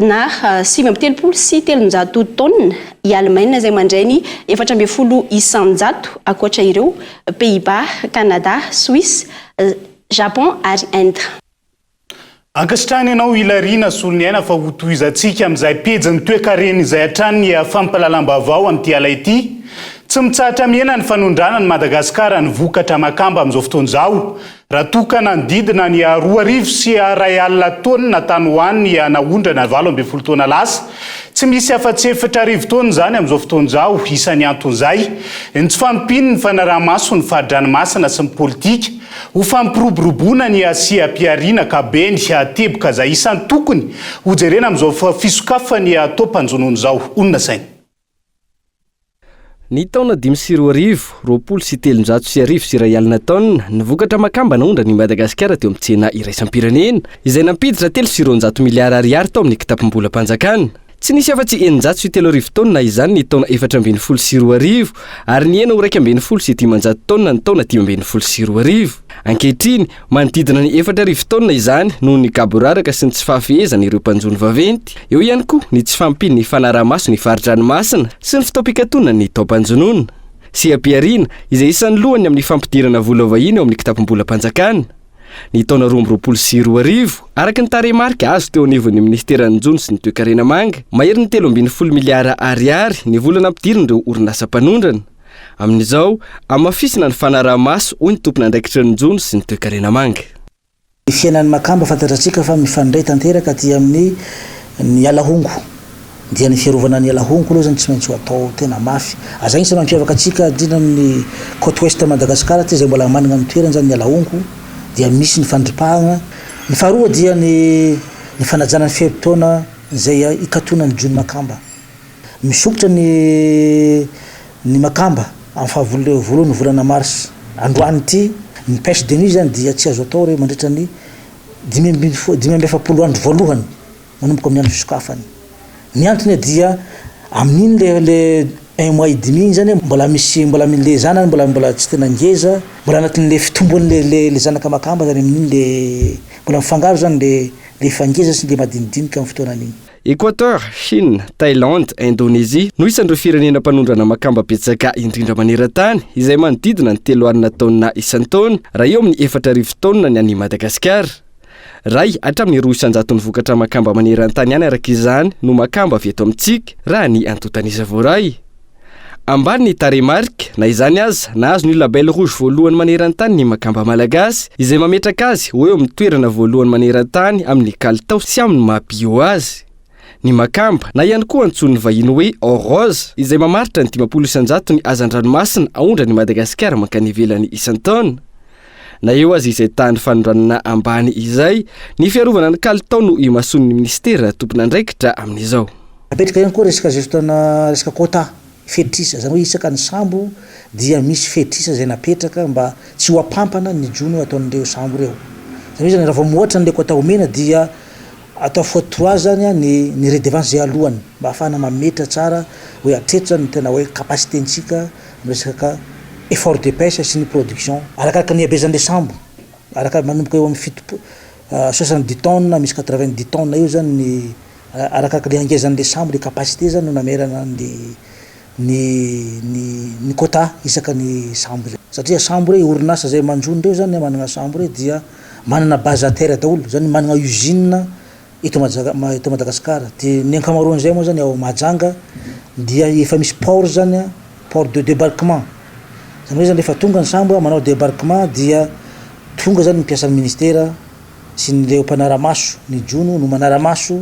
na 770 sy 700 taonina. I Allemagne izay mandray ny 410 isanjato ankoatra ireo Pays-Bas, Canada, Suisse, Japon ary Inde. Ankasitrany ianao ilarina soloniaina fa hotohizantsika amin'izay pejiny toe-karena izay hatrany ny fampalalam-baovao amin'ity ala ity. Tsy mitsahatra miena ny fanondrana ny Madagasikara ny vokatra makamba amin'izao fotoan'izao. Raha tokana ny didina ny 2,000 sy 2,000 taonina tany hoaniny naondrana 17 taona lasa. Tsy misy afa-tsy 4,000 taonina zany amin'izao fotoan'izao isan'ny anton'izay. Ny tsy fampiny ny fanaraha-maso ny fahadranomasina sy ny politika. Ho fampiroboroboana ny CA-Pierrine kabeny teboka izay isan'ny tokony hojerena amin'izao fisokafany taom-panjonoana izao. Onona saina. Ny taona 5,000 roapolo sy 700 sy R1,000 taonina ny vokatra makamba naondra ny Madagasikara teo amin'ny tsena iraisam-pirenena izay nampiditra 300 miliara ariary tao amin'ny kitapom-bola-panjakana. Tsy nisy afa-tsy 900 sy 3,000 taonina izany ny taona 4,20 sy 2,000 ary ny enao 2,20 sy 800 taonina ny taona 10,20 sy 2,000. Ankehitriny manodidina ny 4,000 taonina izany noho ny kaboraraka sy ny tsy fahafehezana ireo mpanjono vaventy. Eo ihany koa ny tsy fampiny ny fanaraha-maso ny faridranomasina sy ny fitaopikatona ny taom-panjonoana. CA-Pierrine izay isan'ny lohany amin'ny fampidirana vola vahiny eo amin'ny kitapom-bola-panjakana. Ny taona 2020 sy 2,000 araka ny tarehimarika azo teo anivon'ny ministeran'ny jony sy ny toe-karena manga mahery ny 3,20 miliara ariary ny volana ampidirindreo orinasa mpanondrana. Amin'izao amafisina ny fanaraha-maso hoy ny tompona andraikitra ny jony sy ny toe-karena manga. Ny fiainan'ny makamba fantatratsika fa mifandray tanteraka aty amin'ny ny alahongo. Dia ny fiarovana ny alahongo aloha zany tsy maintsy atao tena mafy. Azay isany mampiavaka atsika dina amin'ny côte ouest Madagasikara ty izay mbola manana amin'ny toerana zany ny alahongo dia misy ny fandripahana. Ny faharoa dia ny fanajana ny ferim-potoana izay ikatona ny jony makamba. Misokotra ny makamba amin'ny fahavolony volana mars androany ity ny pêche de nuit zany dia tsy azo atao re mandritra ny 570 andro voalohany manomboka amin'ny andro fisokafany. Ny antony dia amin'iny le 1 mois et demi zany mbola le zanany mbola tsy tena ngeza, mbola anatin'le fitombony le zanaka makamba zany amin'iny le mbola mifangaro zany le fangeza sy le madinidinika amin'ny fotoanan'iny. Équateur, Chine, Thaïlande, Indonésie no isan'ireo firenena mpanondrana makamba betsaka indrindra maneran-tany izay manodidina ny 3,000 taonina isan-taona raha eo amin'ny 4,000 taonina ny any Madagasikara. Ray hatramin'ny 200 ny vokatra makamba maneran-tany ihany araka izany no makamba avy eto amintsika raha ny antotanisa voaray. Ambany ny tarehimarika na izany aza nahazo ny label rouge voalohany maneran-tany ny makamba malagasy izay mametraka azy ho eo amin'ny toerana voalohany maneran-tany amin'ny kalitao sy amin'ny maha-bio azy. Ny makamba na ihany koa antson'ny vahiny hoe or rose izay mamaritra ny 500 isanjato ny hazan-dranomasina aondra ny Madagasikara mankany ivelany isan-taona. na eo azy izay tany fanondranana ambany izay ny fiarovana ny kalitao no imason'ny ministera tompona andraikitra amin'izao. Apetraka ihany koa resaka zestona resaka quota fetrisa zany hoe isaka ny sambo dia misy fetrisa zay napetraka mba tsy ho apampana ny jono ataon'ireo sambo reo. Zany hoe zany raha vao moatra ny quota omena dia atao x3 zany ny redevance zay alohany mba ahafahana mametra tsara hoe atretra ny tena hoe capacité-ntsika resaka effort de pêche sy ny production arakaraka ny habezan'le sambo araka manomboka eo amin'ny 70 tonnes misy 90 tonnes io zany ny arakaraka le angezan'le sambo le capacité zany no namerana ny quota isaka ny sambo zay satria sambo re orinasa zay manjony reo zany manana sambo re dia manana base à terre daholo zany manana usine eto Madagasikara dia ny ankamaroan'izay moa zany ao Mahajanga dia efa misy port zany port de débarquement zany hoe zany rehefa tonga ny sambo manao débarquement dia tonga zany mpiasan'ny ministera sy nyleo mpanaramaso ny jono no manaramaso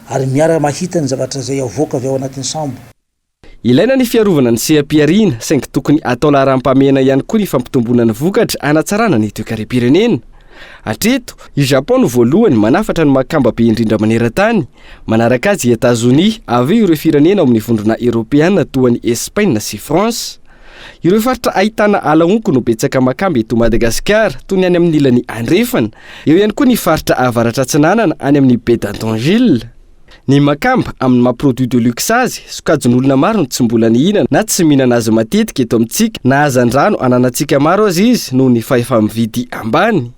ary miara mahita ny zavatra zay avoaka avy ao anatin'ny sambo. Ilaina ny fiarovana ny seha-piariana saingy tokony atao laharam-pamena ihany koa ny fampitomboana ny vokatra anatsarana ny toe-karem-pirenena. Hatreto, i Japon no voalohany manafatra ny makamba be indrindra maneran-tany, manaraka azy i États-Unis avy eo ireo firenena ao amin'ny vondrona Eoropeana toa ny Espagne sy France. Ireo faritra ahitana ala onko no betsaka makamba eto Madagasikara toy ny any amin'ny ilany andrefana, eo ihany koa ny faritra avaratra atsinanana any amin'ny Baie d'Antongile. Ny makamba amin'ny maha-produit de luxe azy, sokajin'olona maro no tsy mbola nihinana na tsy mihinana azy matetika eto amintsika na hazan-drano ananantsika maro azy izy noho ny fahefa-mividy ambany.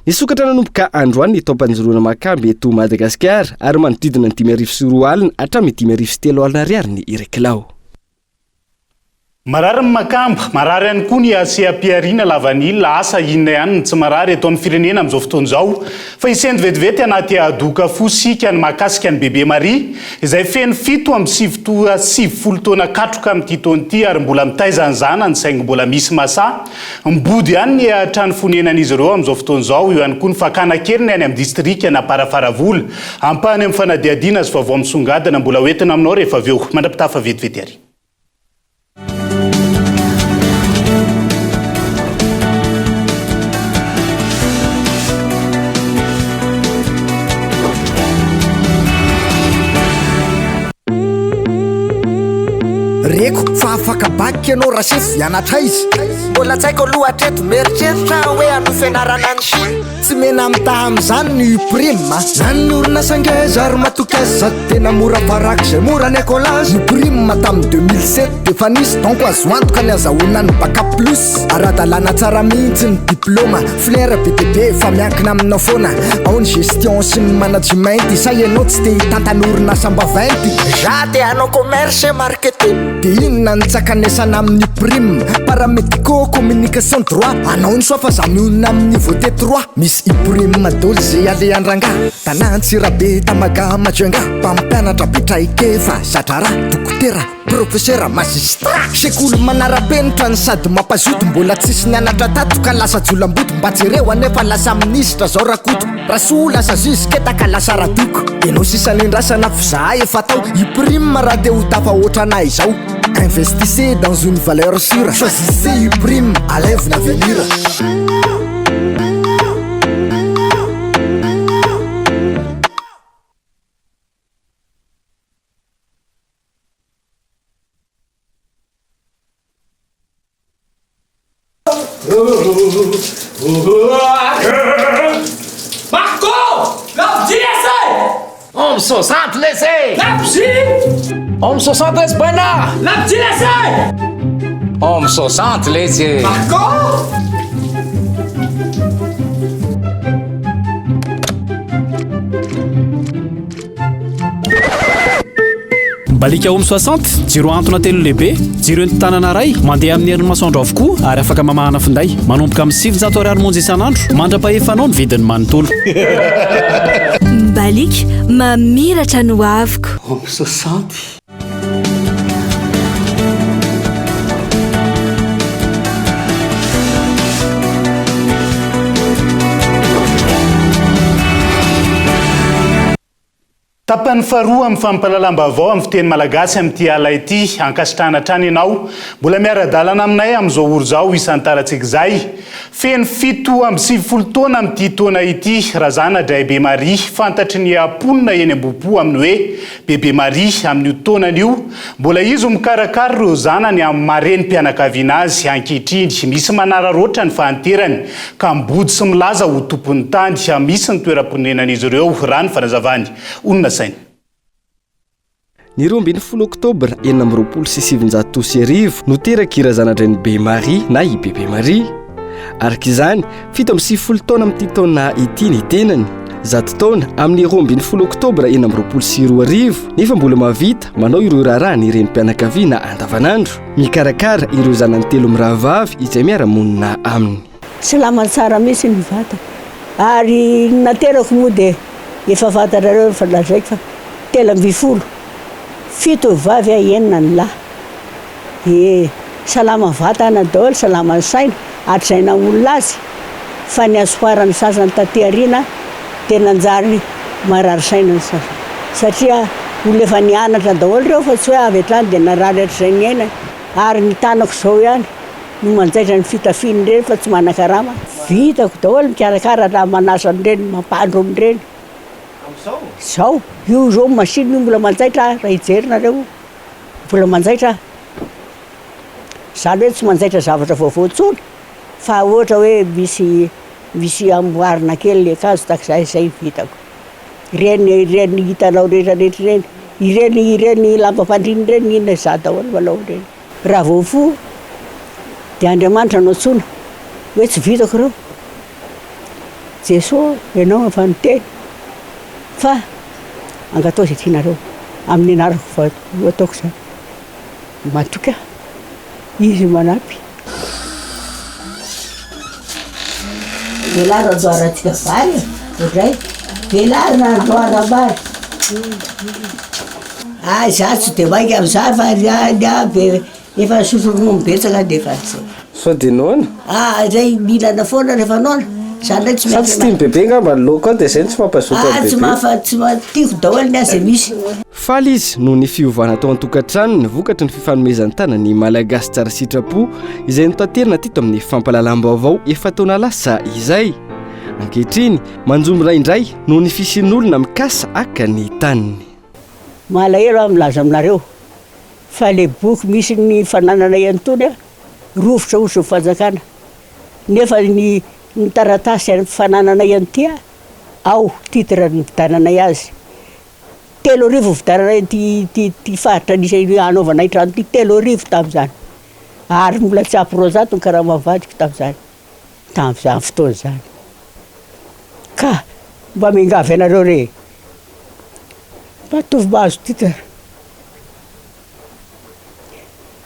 Ny sokatra nanomboka androany ny taom-panjoroana makamby eto Madagasikara ary manodidina ny 5,4 alina hatramin'ny 5,3 alina ariary ny irekilao. Marary ny makamba, marary ihany koa ny seha-piariana lavanila asa inona ihany tsy marary eto amin'ny firenena amin'izao fotoana izao fa isendy vetivety anaty adoka fosika ny mahakasika ny bebe Maria izay feno 7 taona katroka amin'ity taona ity ary mbola mitaizana zanany saingy mbola misy masa mibody ihany ny trano fonenan'izy ireo amin'izao fotoana izao io ihany koa ny fakana kely ny any amin'ny distrika na Parafaravola ampahany amin'ny fanadiadiana azy vaovao misongadina mbola hoentina aminao rehefa avy eo mandrapitafa vetivety ary. Reko fa afaka baky ianao raha sefy hianatra izy mbola tsy haiko aloha hatreto mieritreritra hoe ano fianarana any tsy mena mitaha amin'izany ny prime zany ny orinasa ngeza ary matoky azy sady tena mora paraky zay mora ny écolage ny prime tamin'ny 2007 defa nisy donc azo antoka ny azahoana ny baka plus ara-dalàna tsara mihitsy ny diplôma flaire BTP fa miankina aminao foana ao ny gestion sy ny management sa ianao tsy te hitantany orinasa mba 20 za te hanao commerce et marketing de inona ny tsakanesana amin'ny prime paramédico communication droit anao ny soa fa zany olona amin'ny niveau T3 misy iprime dôly zay ale andrangà tanantsirabe tamaga majoenga mpampianatra betraikefa zatrara dokotera professeur magistrat sekolo manara-penitra ny sady mampazoto mbola tsisy nianatra tato ka lasa jolam-boto mba jereo anefa lasa ministra zao rakoto raso lasa zisketaka lasa radoko enao sisanendrasana fizaha efa tao iprime raha de ho tafa ohatranay zao investissez dans une valeur sûre choisissez iprime à l'avenir. Marco! Om 60 laissez! Om 60 laisse Brenna! Om 60 laissez! Marco! Balika Om 60 jiro antona telo lehibe jiro entanana ray mandeha amin'ny herin'ny masoandro avokoa ary afaka mamahana finday manomboka amin'ny 700 ariary monja isan'andro mandra-pahefanao ny vidiny manontolo. Balika mamiratra no aviko. Om 60 Tapany faharoa amin'ny fampalalam-baovao amin'ny fiteny malagasy amin'ity ala ity ankasitrahana trany ianao mbola miara-dalana aminay amin'izao oro zao isan-tarantsika izay feno 7 taona amin'ity taona ity razana dray be Marie fantatry ny aponina eny am-bopo amin'ny hoe bebe Marie amin'io taonan'io mbola izy mikarakara ireo zanany amin'ny mareny mpianakaviana azy ankehitriny misy manararoatra ny fahanterany ka mibody sy milaza ho tompon'ny tany misy ny toeram-ponenan'izy ireo raha ny fanazavany onona sainy. Ny 20 oktobra 1970 no teraka irazanadray ny be Marie na i bebe Marie. Arak'izany 70 taona amin'ity taona ity ny tenany. 10 taona amin'ny 20 oktobra 1992 nefa mbola mavita manao ireo raharaha ny renim-pianakaviana andavanandro mikarakara ireo zanany 3 mirahavavy izay miara-monina aminy. Salama tsara mihitsy ny vata ary naterako moa dia efa fantarareo fa lazaiko fa 3 7 vavy enina ny lahy. Salama vata na daholo, salama ny saina, hatrazaina olona azy fa ny asoarany sasany taty aoriana tena anjary marary saina ny sasany satria olona efa nianatra daholo ireo fa tsy hoe avy hatrany dia narary hatr'izay ny aina ary ny tanako izao ihany no manjaitra ny fitafiny ireny fa tsy manan-karama. Vitako daholo mikarakara raha manasa an'ireny mampandro amin'ireny. Zao io zao machine io mbola manjaitra raha hijerinareo mbola manjaitra zany hoe tsy manjaitra zavatra vaovao intsony fa ohatra hoe misy amboarina kely le akazo takizay izay vitako. Ireny hitanao rehetrarehetra ireny lambam-pandriana ireny inona za daholo manao ireny. Raha voafo dia Andriamanitra no antsona hoe tsy vitako ireo. Jesosy ianao efa niteny fa angatao izay tianareo amin'ny anarako ataoko izany. Matoka izy manampy. Velarina andoharatsika vary ohatray velarina andoharambary. Za tsy dia mainka amin'izany fa efa sosoronony betsaka dia efa sao dia noana? Zay milana foana rehefa noana. Sa tsy tiany bebe ngamba ny loko dia izay tsy mampazoto ny bebe. Tsy tiako daholo ny azy misy. Faly izy noho ny fiovana tao an-tokantranony vokatry ny fifanomezana tanany malagasy tsara sitrapo izay notanterina tito amin'ny fampalalam-baovao efa taona lasa izay. Ankehitriny manjomy raindray noho ny fisian'olona mikasa aka ny taniny. Malahelo aho milaza aminareo fa le boky misy ny fananana ihany rovotra oso fanjakana nefa ny taratasy fananana ihany tia ao titre ny vidananay azy 3,000 vidananay ty faritra nisy anaovanay trano ty 3,000 tamin'izany ary mbola tsy aprozato ny karaha mavadiko tamin'izany fotoana izany ka mba mingavy anareo re mba tovy mahazo titre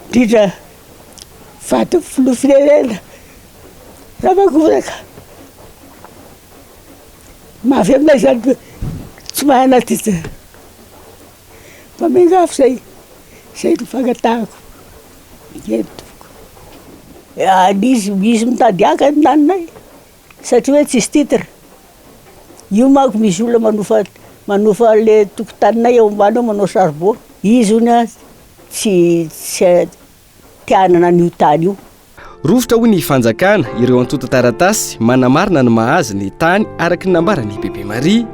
indrindra vato filofirenena raha magovaka mavy aminay zany tsy mahay ana titre mba mingavy zay no fangatahako entoko. Misy mitady aka ny naninay satria hoe tsisy titre. Io manko misy olona manofa le tokotaninay eo ambany eo manao charbon. Izy hono tsy tianana n'io tany io. Rovotra hoy ny fanjakana ireo antota taratasy manamarina ny mahazy ny tany araka ny nambarany bebe Marie.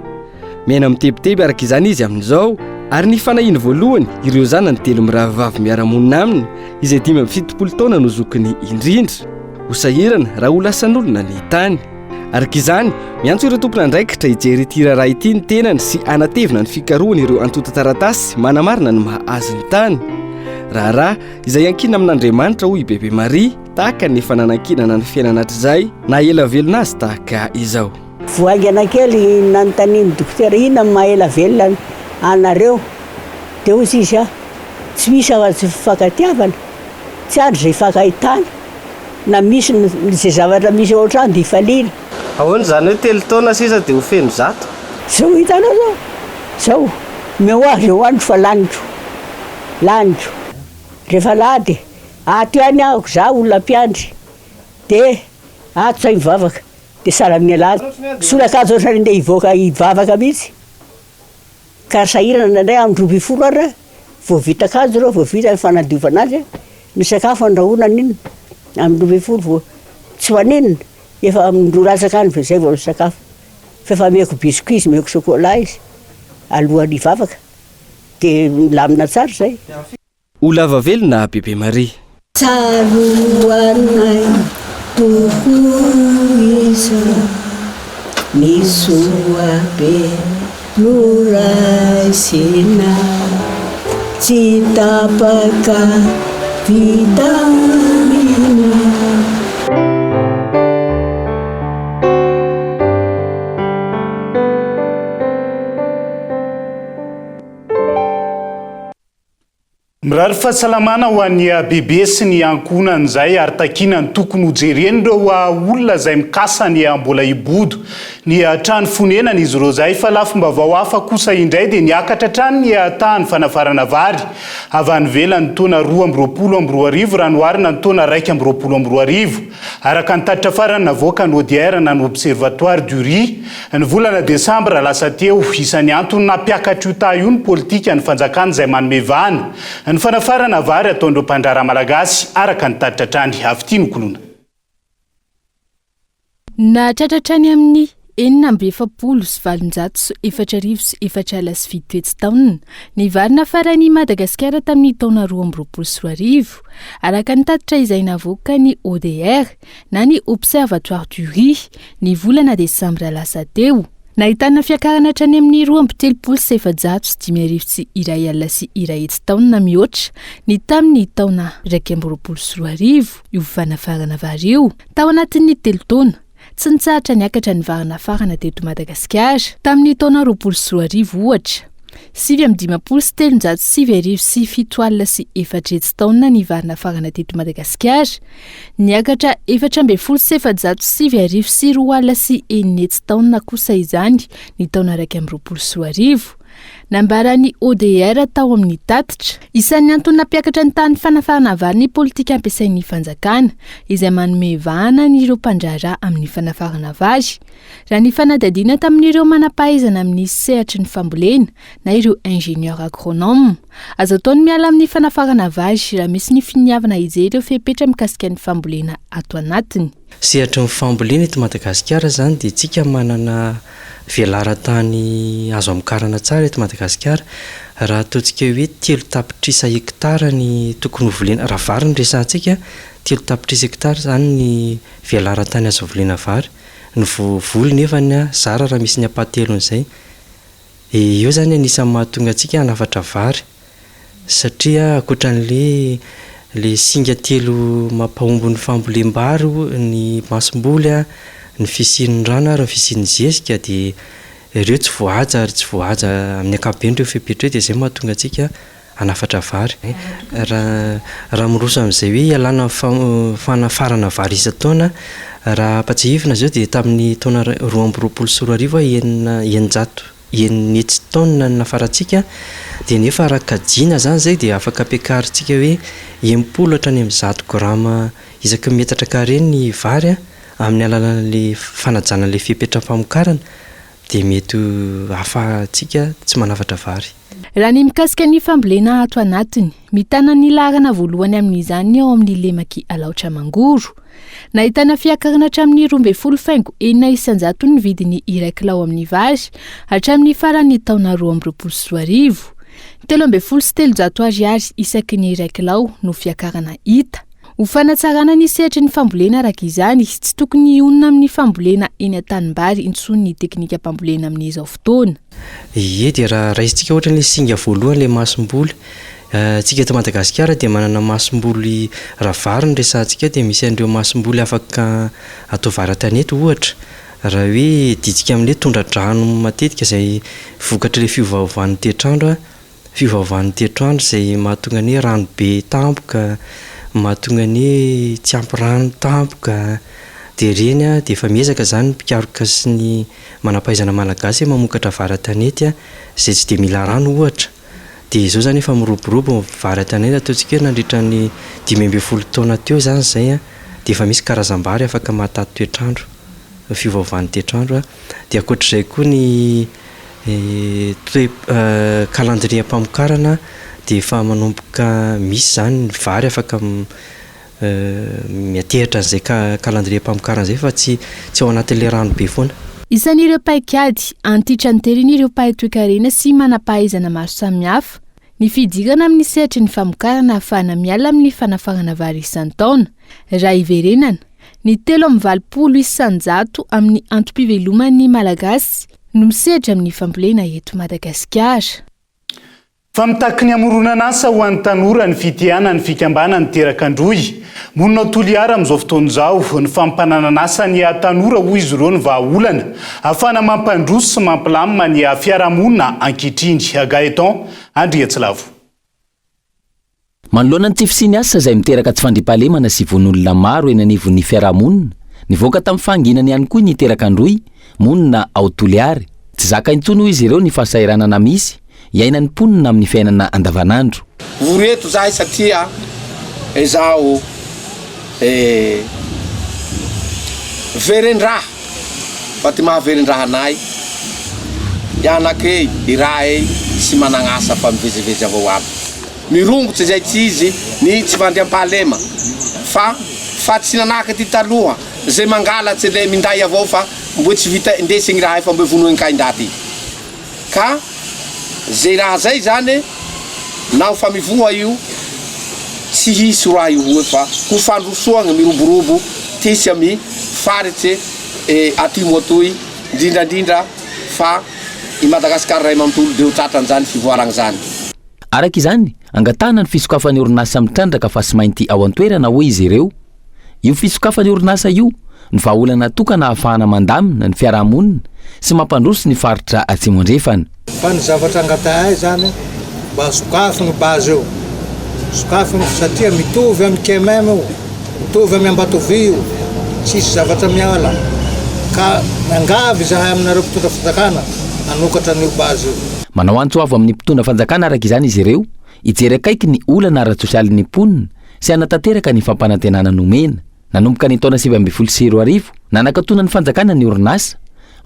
Mena mitebiteby araka izany izy amin'izao ary ny fanahiny voalohany ireo zanany 3 mirahavavy miara-monina aminy izay 17 taona no zokiny indrindra. Hosahirana raha ho lasan'olona ny tany. Araka izany miantso ireo tompona andraikitra hijery ity raharaha ity ny tenany sy anatevina ny fikarohany ireo antota taratasy manamarina ny mahazy ny tany. Raharaha izay ankina amin'Andriamanitra hoy bebe Marie tahaka ny fananankinana ny fiainana hatr'izay na ela velona azy tahaka izao. Voaingana kely nanontaniany dokotera inona mahaela velona anareo dia hoy izy tsy misy afa-tsy fifankatiavana tsy andro izay fankahitana na misy izay zavatra misy ao an-trano dia ifaliana. Ahoana izany hoe 3 taona sisa dia ho feno 100? Zao hitanao zao mihoazy eo andro fa lanitro rehefa lady ato ihany ahako za olona mpiandry dia ato zay mivavaka dia sara amin'ny alala solakazo ohatrany ndeha hivavaka mihitsy ka sahirana indray amin'ny 20 ary vao vita kajo reo vao vita fanadiovana azy ny sakafo andrahoana niny amin'ny 20 vao tsy hoanina efa amin'ny ratsaka any zay vao sakafo fa meko biscuit izy meko chocolat izy alohan'ny vavaka dia lamina tsara zay. Olava velona bebe Marie. Tsaroanay tokoisa misoabe noraisina tsy tapaka vitamina. Mirary fahasalamana ho an'ny bebe sy ny ankonan'izay ary takiana ny tokony hojereny ireo olona izay mikasa ny mbola hibodo ny trano fonenana izy ireo izay fa lafim-baovao hafa kosa indray dia niakatra trano ny tany fanafarana vary avy any ivelany ny taona 2022 raha noharina ny taona 2022 araka ny tatitra farany navoaka ny ODR na ny Observatoire du Riz ny volana Desambra lasa teo isan'ny antony nampiakatra io ta io ny politika ny fanjakana izay manome vahana ny fanafarana vary ataon'ireo mpandrara malagasy araka ny tatra-trany avy ity nokolona. Na tatra-trany amin'ny 4,740 taona ny vary nafarany Madagasikara tamin'ny taona 2022 araka ny tatitra izay navoaka ny ODR na ny Observatoire du Riz ny volana Desambra lasa teo. Nahitana fiakarana hatrany amin'ny 2,705 taona mihoatra ny tamin'ny taona 2022 io fanafarana vary io. Tao anatin'ny 3 taona tsy nitsahatra niakatra ny vary nafarana teto Madagasikara tamin'ny taona 2022 ohatra 7,707 taona ny vary nafarana teto Madagasikara niakatra 4,704 taona kosa izany ny taona 2022 nambarany ODR tao amin'ny tatitra isan'ny antony nampiakatra ny tany fanafarana vary ny politika ampiasain'ny fanjakana izay manome vahana n'ireo mpandrara amin'ny fanafarana vary raha ny fanadadiana tamin'ireo manampahaizana amin'ny sehatry ny fambolena na ireo ingénieur agronome azo ataony miala amin'ny fanafarana vary raha misy ny finiavana izay ireo fepetra mikasika ny fambolena ato anatiny. Sehatry ny fambolena eto Madagasikara zany dia tsika manana velara-tany azo amikarana tsara eto Madagasikara raha ataontsika hoe 3 tapitrisa hektara ny tokony volena raha vary ny resantsika 3 tapitrisa hektara zany ny velara-tany azo volena vary ny voly nefany zara raha misy ny apatelon'izay eo zany anisan'ny mahatonga antsika hanafatra vary satria akoatran'le singa telo mampahombo ny fambolem-bary ny masom-boly ny fisian'ny rano ary ny fisian'ny zezika dia ireo tsy voahaja ary tsy voahaja amin'ny ankapobeny ireo fepetra dia izay mahatonga antsika hanafatra vary raha miroso amin'izay hoe ialana fanafarana vary isa-taona raha ampatsihifina zao dia tamin'ny taona 2022 enitsy taona nafarantsika dia nefa arakajiana zany zay dia afaka ampiakarintsika hoe 70 hatrany amin'ny 100 grama isaky metatra carré ny vary amin'ny alalan'le fanajana le fepetra mpamokarana dia mety ahafahantsika tsy manafatra vary. Raha ny mikasika ny fambolena ato anatiny mitana ny larana voalohany amin'izany ao amin'ny Lemaky Alaotra Mangoro nahitana fiakarana hatramin'ny 12,4 ny vidiny 1 kilao amin'ny vary hatramin'ny farany taona 2022 3,700 isaky ny 1 kilao no fiakarana hita. Ho fanatsarana ny sehatry ny fambolena araka izany tsy tokony ionona amin'ny fambolena eny an-tanimbary intsony ny teknika mpambolena amin'izao fotoana. Ie dia raha raisitsika ohatran'ilay singa voalohany ilay masom-boly tsika eto Madagasikara dia manana masom-boly raha vary ny resantsika dia misy an'ireo masom-boly afaka atao vary tanety ohatra raha hoe ditsika amin'ilay tondra-drano matetika izay vokatra ilay fiovaovan'ny toetrandro izay mahatonga ny rano be tampoka mahatonga ny tsy ampy rano tampoka dia reny dia efa miezaka zany mpikaroka sy ny manampahaizana malagasy mamokatra vary tanety izay tsy dia mila rano ohatra dia izao zany efa miroborobo vary tanety ataontsika hoe nandritra ny 15 taona teo zany zay dia efa misy karazam-bary afaka mahatato toetrandro fiovaovan'ny toetrandro dia ankoatr'izay koa ny toe calendrier mpamokarana dia efa manomboka misy zany ny vary afaka miatehitra n'izay calendrier mpamokarana zay fa tsy ao anatin'le rano be foana. Isan'ireo paikady antitra ny teren'ireo pahay toe-karena sy manam-pahaizana maro samihafa ny fidikana amin'ny sehatra ny famokarana ahafahana miala amin'ny fanafangana vary isan-taona. Raha iverenana ny 3.900 amin'ny antom-piveloman'ny malagasy no misehatra amin'ny fambolena eto Madagasikara. Fa mitaky ny amoronana asa ho an'ny tanora ny fitiana ny fikambana ny terakandroy. Monina toliara amin'izao fotoana izao ny fampananana asa ny tanora hoy izy ireo ny vahaolana ahafahana mampandroso sy mampilamina ny fiarahamonina ankehitriny. Gaeton Andriatsilavo. Manoloana ny tifisiny asa izay miteraka tsy fandriampahalemana sy von'olona maro eny anivon'ny fiarahamonina, nivoaka tamin'ny fanginany ihany koa ny terakandroy monina ao toliary. Tsy zaka intsony hoy izy ireo ny fahasahiranana misy iaina ny mponina amin'ny fiainana andavanandro. Voreto zahay satria izaho verendraha fa ty mahaverendraha anay ianake irahy sy managnasa fa mivezivezy avao aby. Mirongotsy zay tsy izy ny tsy fandriampahalema fa tsy nanaka ty taloha zay mangalatsy le minday avao fa mbo tsy vita indesigny raha fa mbo vonoiny kaindaty. Ka zay raha zay zany nao fa mivoha io tsy hisy raha io hoe fa ho fandrosoagna miroborobo tisy ami faritsy atimo atoy indrindrandrindra fa i Madagasikara ray manontolo deo tratrany zany fivoaragna zany. Araka izany angatahana ny fisokafan'ny orinasa mitrandraka fa sy mainty ao an-toerana hoy izy ireo. Io fisokafan'ny orinasa io ny vahaolana tokana ahafahana mandamina ny fiarahamonina sy mampandroso ny faritra atsimo andrefana. Fa ny zavatra angatahay zany mba sokafiny bazy eo, sokafiny satria mitovy amin'ny KMM io, mitovy amin'ny Ambatovy io, tsisy zavatra miala ka mangavy zahay aminareo mpitondra fanjakana anokatra n'io bazy io. Manao antso avy amin'ny mpitondra fanjakana araka izany izy ireo hijery akaiky ny olana ara-tsosialin'ny mponina sy hanatanteraka ny fampanantenana nomena. Nanomboka ny taona 2024 nanakatona ny fanjakana ny orinasa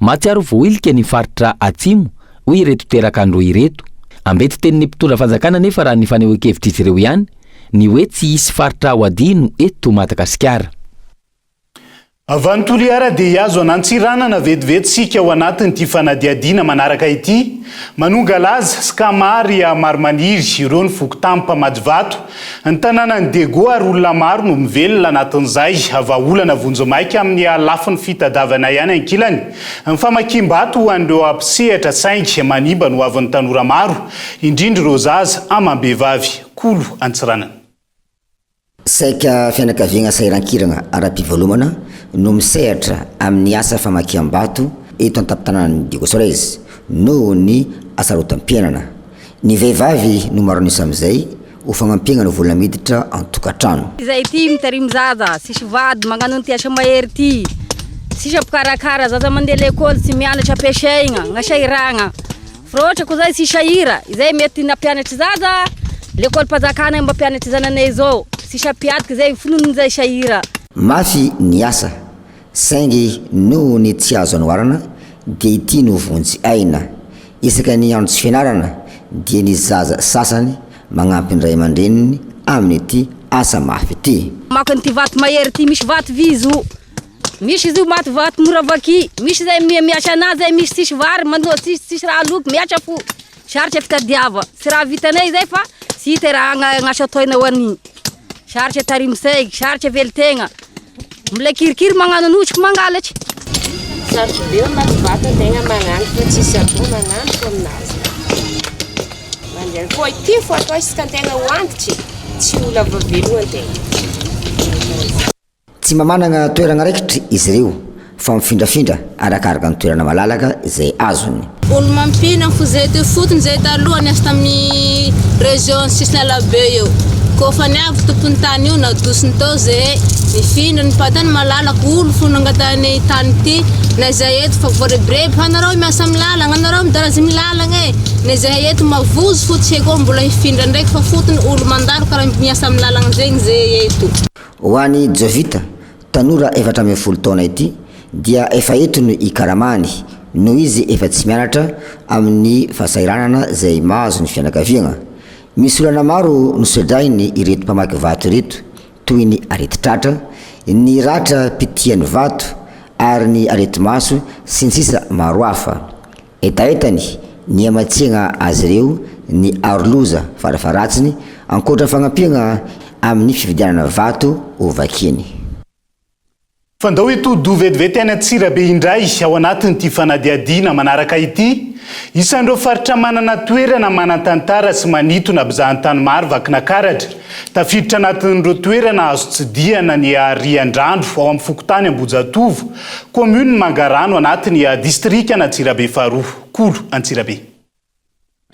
mahatsiaro voilika ny faritra atsimo hoy ireto terakandro ireto. Ambety tenin'ny mpitondra fanjakana nefa raha ny fanehoan-kevitra izy ireo ihany ny hoe tsy hisy faritra ao adino eto Madagasikara. Avany toliara dia azo anantsiranana vetivety sika ao anatin'ity fanadiadiana manaraka ity manonga laza sy kamary maromaniry ireo ny fokotampa Madivato ny tanàna ny Dego ary olona maro no mivelona anatin'izay vahaolana vonjomaika amin'ny lafin'ny fitadiavana ihany ankilany ny famakiam-bato ho an'ireo ampisehatra saingy manimba no avin'ny tanora maro indrindra ireo zaza amam-behivavy kolo antsiranana. Saika fianakaviagna sahirankirana ara-pivelomana no misehatra amin'ny asa famakiam-bato eto an-tampon-tanànan'ny Dego Sorez noho ny asarotam-piainana. Ny vehivavy no maro anisa amin'izay ho fagnampiaigna ny vola miditra an-tokantrano. Izay ty mitarimy zaza, sisy vady magnano ny tiasa mahery ty, sisy ampikarakara zaza mandeha lekôly tsy mianatra ampiasaigna, gn'asahiragna. Fa ohatra ko zay tsy sahira, izay mety nampianatry zaza, lekôly mpanjakana mba mpianatry zananay zao, sisy ampiadiky zay fonon'izay sahira. Mafy ny asa saingy noho ny tsy azo anoarana dia ity no vonjy aina isaka ny andro tsy fianarana dia ny zaza sasany magnampy ny ray aman-dreniny amin'ity asa mafy ity. Maka n'ity vato mahery ty misy vato vizo, misy izy io maty vato mora vaky, misy zay miasa anazy zay misy tsisy vary mandoa tsisy raha loky miatra fo sarotry fitadiava sy raha vitanay zay fa sy hita raha gn'asa ataonao an'igny. Sarotry tarimy saigy, sarotry velitegna mila kirikiri magnano anotriky mangalatry. Sarotry be anaty vato tegna magnano fa tsisy atao magnano fa aminazy. Mandeha koa ity fo atao isaka tegna hoantitry tsy ola vavelogna tegna. Tsy mamanagna toerana raikitry izy ireo fa mifindrafindra arakaraka ny toerana malalaka izay azony. Olo mampina fo zay teo fotony zay taloha niasa tamin'ny région Sisinalabe eo. Kofa niavy tompony tany io nadosiny tao zay mifindra ny patany malalaka olo fo nangatany tany ty na zay eto fa voarebreby fa anareo miasa amin'ny lalagna anareo midarazy amin'ny lalagna na zay eto mavozo fo tsy haiko mbola hifindra ndraiky fa fotony olo mandalo karaha miasa amin'ny lalagna zegny zay eto. Ho an'ny Jovita tanora 4 taona ity dia efa eto no ikaramany noho izy efa tsy mianatra amin'ny fahasairanana zay mahazo ny fianakaviana. Misy olana maro nosodrainy ireto mpamaky vato ireto, toy ny areti-tratra, ny ratra pitian'ny vato ary ny areti-maso sy ny sisa maro hafa. Etaetany ny amatsiana azy ireo ny aroloza farafaratsiny ankoatra fagnampiana amin'ny fividianana vato ho vakiny. Fandao ito dovetivety any Antsirabe indray ao anatin'ity fanadiadiana manaraka ity. Isan'ireo faritra manana toerana manan-tantara sy manitona mpizahatany maro vakina karatra. Tafiditra anatin'ireo toerana azo tsidiana ny Riandrandro ao amin'ny Fokotany Ambohijatovo, commune Mangarano anatin'ny distrika Antsirabe faharoa, Kolo Antsirabe.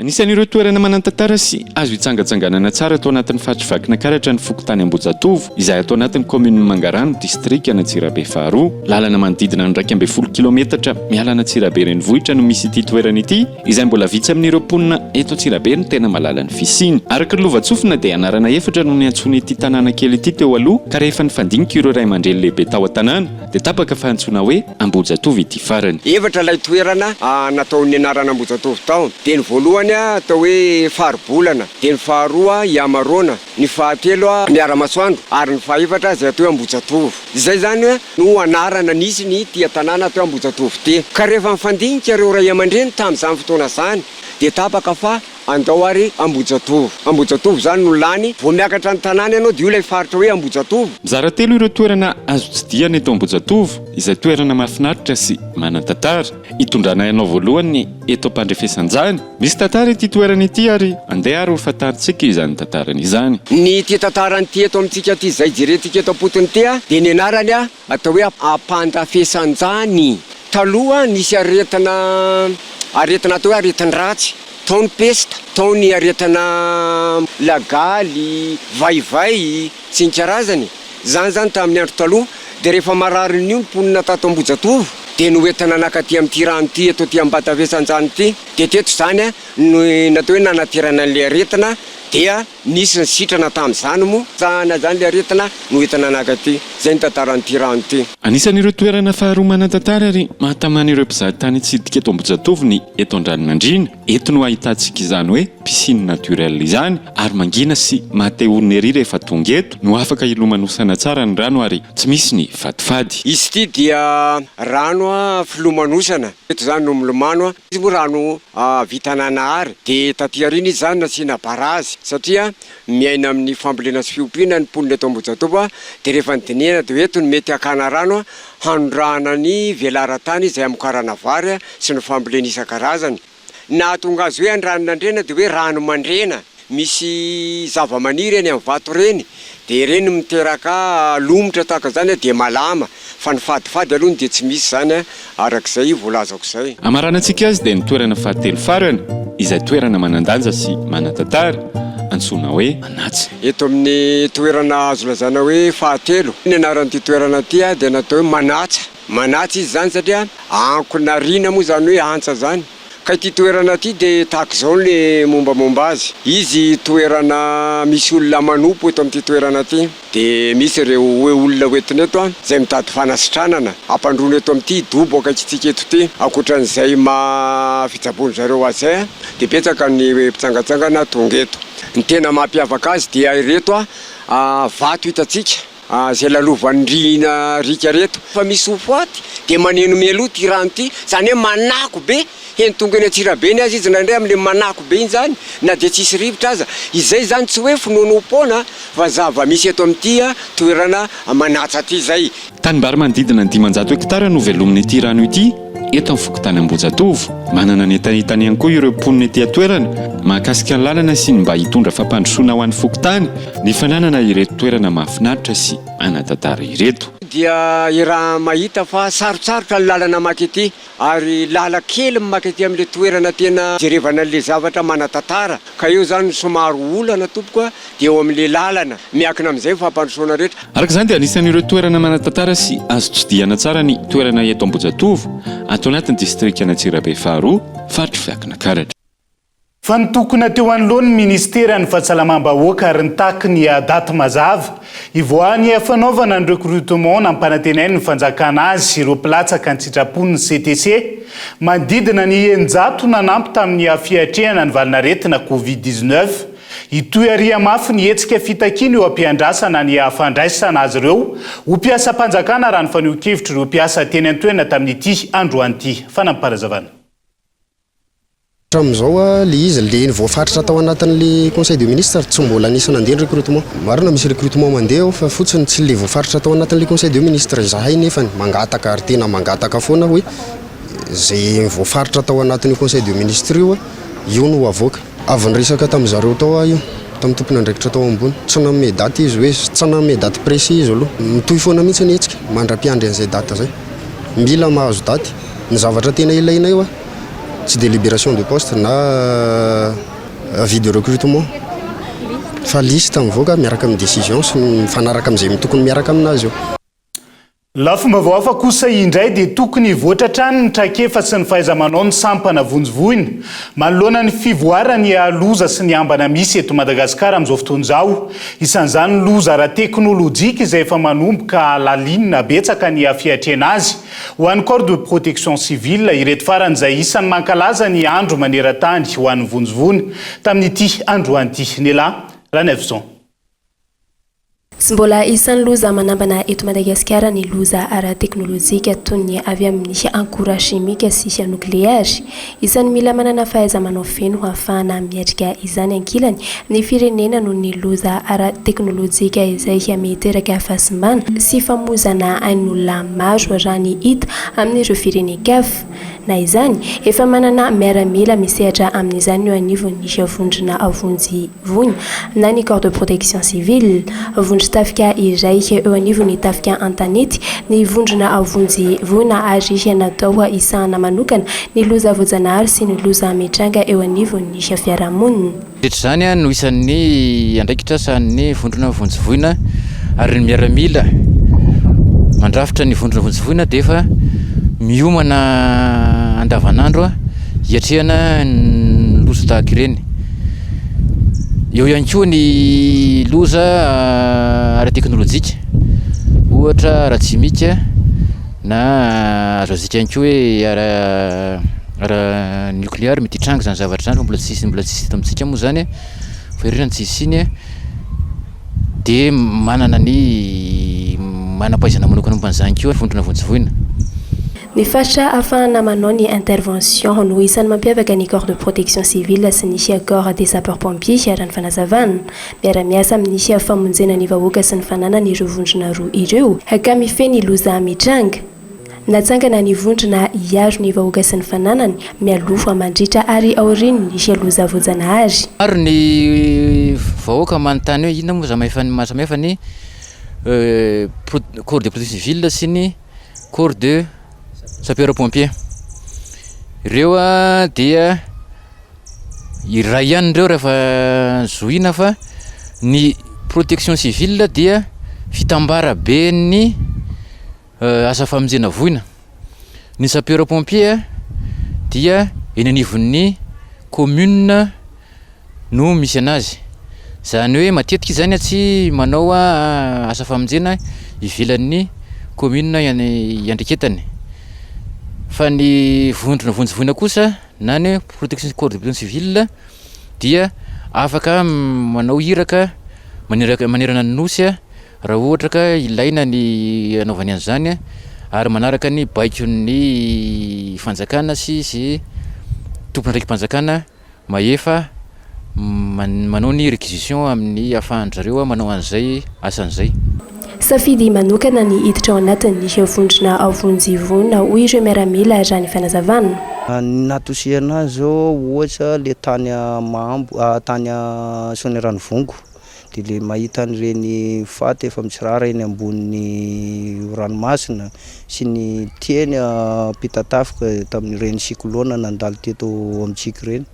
Anisan'ireo toerana manan-tantara sy azo hitsangatsanganana tsara atao anatin'ny faritry vakina karatra ny Fokotany Ambohijatovo, izay atao anatin'ny commune Mangarano, distrika Antsirabe faharoa. Lalana manodidina ny 240 kilometatra miala Antsirabe renivohitra no misy ity toerana ity, izay mbola vitsy amin'ireo mponina eto Antsirabe no tena malala ny fisiny. Araka ny lovatsofina dia anarana efatra no niantsony ity tanàna kely ity teo aloha, ka rehefa nifandinika ireo ray aman-dreny lehibe tao an-tanàna dia tapaka fahantsona hoe Ambohijatovo ity farany. Efatra ilay toerana nataon'ny anarana Ambohijatovo tao. Dia ny voalohany atao hoe Faribolana, dia ny faharoa Iamarona, ny fahatelo Miaramasoandro, ary ny fahaefatra zay atao hoe Ambohijatovo. Izay zany no anarana nisy ny tia tanàna atao Ambohijatovo ty. Ka rehefa nifandinika ireo ray aman-dreny tamin'izany fotoana zany dia tapaka fa andao ary Ambohijatovo. Ambohijatovo zany no lany vao miakatra ny tanàna ianao dia io ilay faritra hoe Ambohijatovo. Mizara telo ireo toerana azo tsidiana eto Ambohijatovo, izay toerana mahafinaritra sy manan-tantara. Hitondrana ianao voalohany eto Ampandrefesanjany. Misy tantara ity toerana ity ary andeha ary ho fantarintsika izany tantarany izany. Ny ity tantarany ity eto amintsika ity izay jerentsika eto am-potony ity dia ny anarany atao hoe Ampandrefesanjany. Taloha nisy aretina atao hoe aretin-dratsy, taony pesta, taony aretina lagaly, vaivay, sy ny karazany. Zany tamin'ny andro taloha, dia rehefa marary n'io mponina tato Ambohijatovo dia noentina nakaty amin'ity rano ity eto ty Ampandrefesanjany ity. Dia teto zany no natao hoe nanaterana an'ilay aretina dia nisy ny sitrana tamin'izany moa tsahana zany ilay aretina no entina nakaty. Zay ny tantaran'ity rano ity. Anisan'ireo toerana faharoa manan-tantara ary mahatamana ireo mpizahatany hitsidika eto Ambohijatovo ny eto Andranomandrina. Eto no ahitantsika izany hoe piscine naturelle izany, ary mangina sy mahate-olona ery rehefa tonga eto no afaka ilomanosana tsara ny rano ary tsy misy ny fadifady. Izy ity dia rano filomanosana. Eto zany no milomano izy moa rano vitananahary. Dia taty arina izy zany nasiana barazy satria miaina amin'ny fambolena sy fiompiana ny mponina eto Ambohijatovo dia rehefa nydinihana dia eto no mety hakana rano hanondrahana ny velaran-tany izay amokarana vary sy ny fambolena isan-karazany. Nahatonga azy hoe andranon'andrena dia hoe rano mandrena. Misy zava-maniry any amin'ny vato reny dia ireny miteraka lomotra tahaka zany dia malama, fa ny fadifady aloha dia tsy misy zany arak'izay voalazako izay. Amaranantsika azy dia ny toerana fahatelo farany, izay toerana manan-danja sy manan-tantara, antsoina hoe Manatsy. Eto amin'ny toerana azo lazana hoe fahatelo, ny anaran'ity toerana ity dia natao hoe Manatsa. Manatsy izy zany satria ankonariana moa zany hoe antsa zany. Ka ity toerana ity dia tahaka izao ny mombamomba azy. Izy toerana misy olona manompo eto amin'ity toerana ity. Dia misy ireo hoe olona hoentina eto izay mitady fanasitranana. Ampandroana eto amin'ity dobo akaitsitsika eto ity. Ankoatran'izay fitsaboany zareo azy izay dia betsaka ny mpitsangatsangana tonga eto. Ny tena mampiavaka azy dia ireto vato hitantsika. Zay lalovan'ny rihana rika reto. Fa misy hofaty dia maneno melo ity rano ity, zany hoe manako be. Heny tonga ny Antsirabe ny azy izy nandray amin'ilay manako be iny zany, na dia tsisy rivotra aza. Izay zany tsy hoe finonom-poana fa zava-misy eto amin'ity toerana Manatsa ity zay. Tanimbary manodidina ny 500 hektara no velomin'ny ity rano ity eto amin'ny Fokotany Ambohijatovo. Manana ny entanentany ihany koa ireo mponina ety toerana mahakasika ny lalana sy ny mba hitondra fampandrosoana ho an'ny Fokotany ny fananana ireto toerana mahafinaritra sy manan-tantara ireto. Dia raha mahita fa sarotsarotra ny lalana maky ety, ary lala kely maky ety amin'ilay toerana tena jerevana an'ilay zavatra manan-tantara. Ka eo zany somary olana tompoka dia eo amin'ilay lalana miakina amin'izay fampandrosoana rehetra. Araka izany dia anisan'ireo toerana manan-tantara sy azo tsidiana tsara ny toerana eto Ambohijatovo atao anatin'ny distrika Antsirabe faharoa, faritry vakina karatra. Fa nitokona teo anoloany ny Ministera ny Fahasalamam-bahoaka ary nitaky ny daty mazava ivoany fanaovana ny recrutement nampanantenainy ny fanjakana azy ireo mpilatsaka ny sitrapon'ny CTC manodidina ny 100 nanampy tamin'ny fiatrehana ny valinaretina Covid-19 itoy aria mafy ny hetsika fitakiny eo ampiandrasana ny fandraisana azy ireo ho mpiasa mpanjakana raha ny faneho-kevitra ireo mpiasa teny an-toerana tamin'ity androany ity fanampaharazavana. Hatramin'izao le izy le voafaritra tao anatin'le Conseil des ministres tsy mbola anisany andeha ny recrutement. Marina misy recrutement mandeha fa fotsiny tsy le voafaritra tao anatin'le Conseil des ministres zahay nefa mangataka ary tena mangataka foana hoe zay voafaritra tao anatin'le Conseil des ministres io no avoaka. Avy niresaka tamin'zareo tao io tamin'ny tompony andraikitra tao ambony tsy nanome daty izy hoe tsy nanome daty précis izy aloha mitohy foana mihitsy ny hetsika mandra-piandry an'izay date zay mila mahazo daty ny zavatra tena ilaina io tsy de libération de poste na avis de recrutement fa liste mivoaka miaraka amin'ny décision sy mifanaraka amin'izay tokony miaraka aminazy io. Lafomba vaoafa kosa indray dia tokony voatratrany ny trakefa sy ny fahaiza-manao ny sampana vonjivoina manoloana ny fivoarany loza sy ny ambana misy eto Madagasikara amin'izao fotoana izao. Isan'izany ny loza ara-teknôlôjika izay efa manomboka lalinina betsaka ny fiatrehana azy ho an'ny corps de protection civile ireto farany izay isan'ny mankalaza ny andro maneran-tany ho an'ny vonjivoina tamin'ity androany ity. Nela Ranevson. Sy mbola isan'ny loza manambana eto Madagasikara ny loza ara-teknôlôjika toy ny avy amin'ny ankora chimika sy nukleary. Isan'ny mila manana fahaiza-manao feno ho ahafahana miatrika izany ankilany ny firenena noho ny loza ara-teknôlôjika izay miteraka fahasimbana sy famozana ain'olona maro raha ny hita amin'ireo firenen-kafa. Na izany efa manana miaramila misehatra amin'izany eo anivon'ny vondrona avonjy vonya na ny corps de protection civile vondry tafika iray eo anivon'ny tafika antanety ny vondrona avonjy vonya ary natao isahana manokana ny loza voajanahary sy ny loza mitranga eo anivon'ny fiarahamonina. Zany no isan'ny andraikitra sahan'ny vondrona avonjy vonya ary ny miaramila mandrafitra ny vondrona avonjy vonya dia efa miomana andavanandro hiatrehana ny loza tahaka ireny. Eo ihany koa ny loza ara-teknôlôjika ohatra ara-tsimika na azo azika ihany koa hoe ara-nucléaire mety hitranga zany zavatra zany mbola tsisy hita amintsika moa zany fa ireny tsisy iny dia manana ny manam-pahaizana manokana momba an'izany koa vondrona vonjivoina. Ny faritra ahafahana manao ny intervention no isan'ny mampiavaka ny corps de protection civile sy ny corps des sapeurs-pompiers ary ny fanazavana miara-miasa amin'ny famonjena ny vahoaka sy ny fananana ireo vondrona roa ireo ka mifeny loza mitranga. Natsangana ny vondrona hiaro ny vahoaka sy ny fananany mialofo mandritra ary aoriny ny loza voajanahary. Maro ny vahoaka manontany hoe inona moa mahasamihafa ny corps de protection civile sy ny corps de sapeurs-pompiers. Ireo dia iray ihany ireo rehefa zohina fa ny protection civile dia fitambara be ny asa famonjena voina. Ny sapeurs-pompiers dia eny anivon'ny commune no misy anazy. Zany hoe matetika izany tsy manao asa famonjena ivelan'ny commune iandreketany. Fa ny vondrona vonjivoina kosa na ny protection corps de protection civile dia afaka manao iraka manerana ny nosy raha ohatra ka ilaina ny anaovany an'izany ary manaraka ny baikon'ny fanjakana sy tompony raiky mpanjakana maefa manao ny réquisition amin'ny ahafahan'zareo manao an'izay asan'izay. Safidy manokana ny hiditra ao anatin'ny vondrona avonjy vonya hoy ireo miaramila raha ny fanazavana. Natosihana zao ohatra le tany Mahambo tany Soanieranivongo dia le mahita an'ireny faty efa mitsirara eny ambonin'ny ranomasina sy ny tieny pitatafika tamin'ireny siklôna nandalo teto amintsika ireny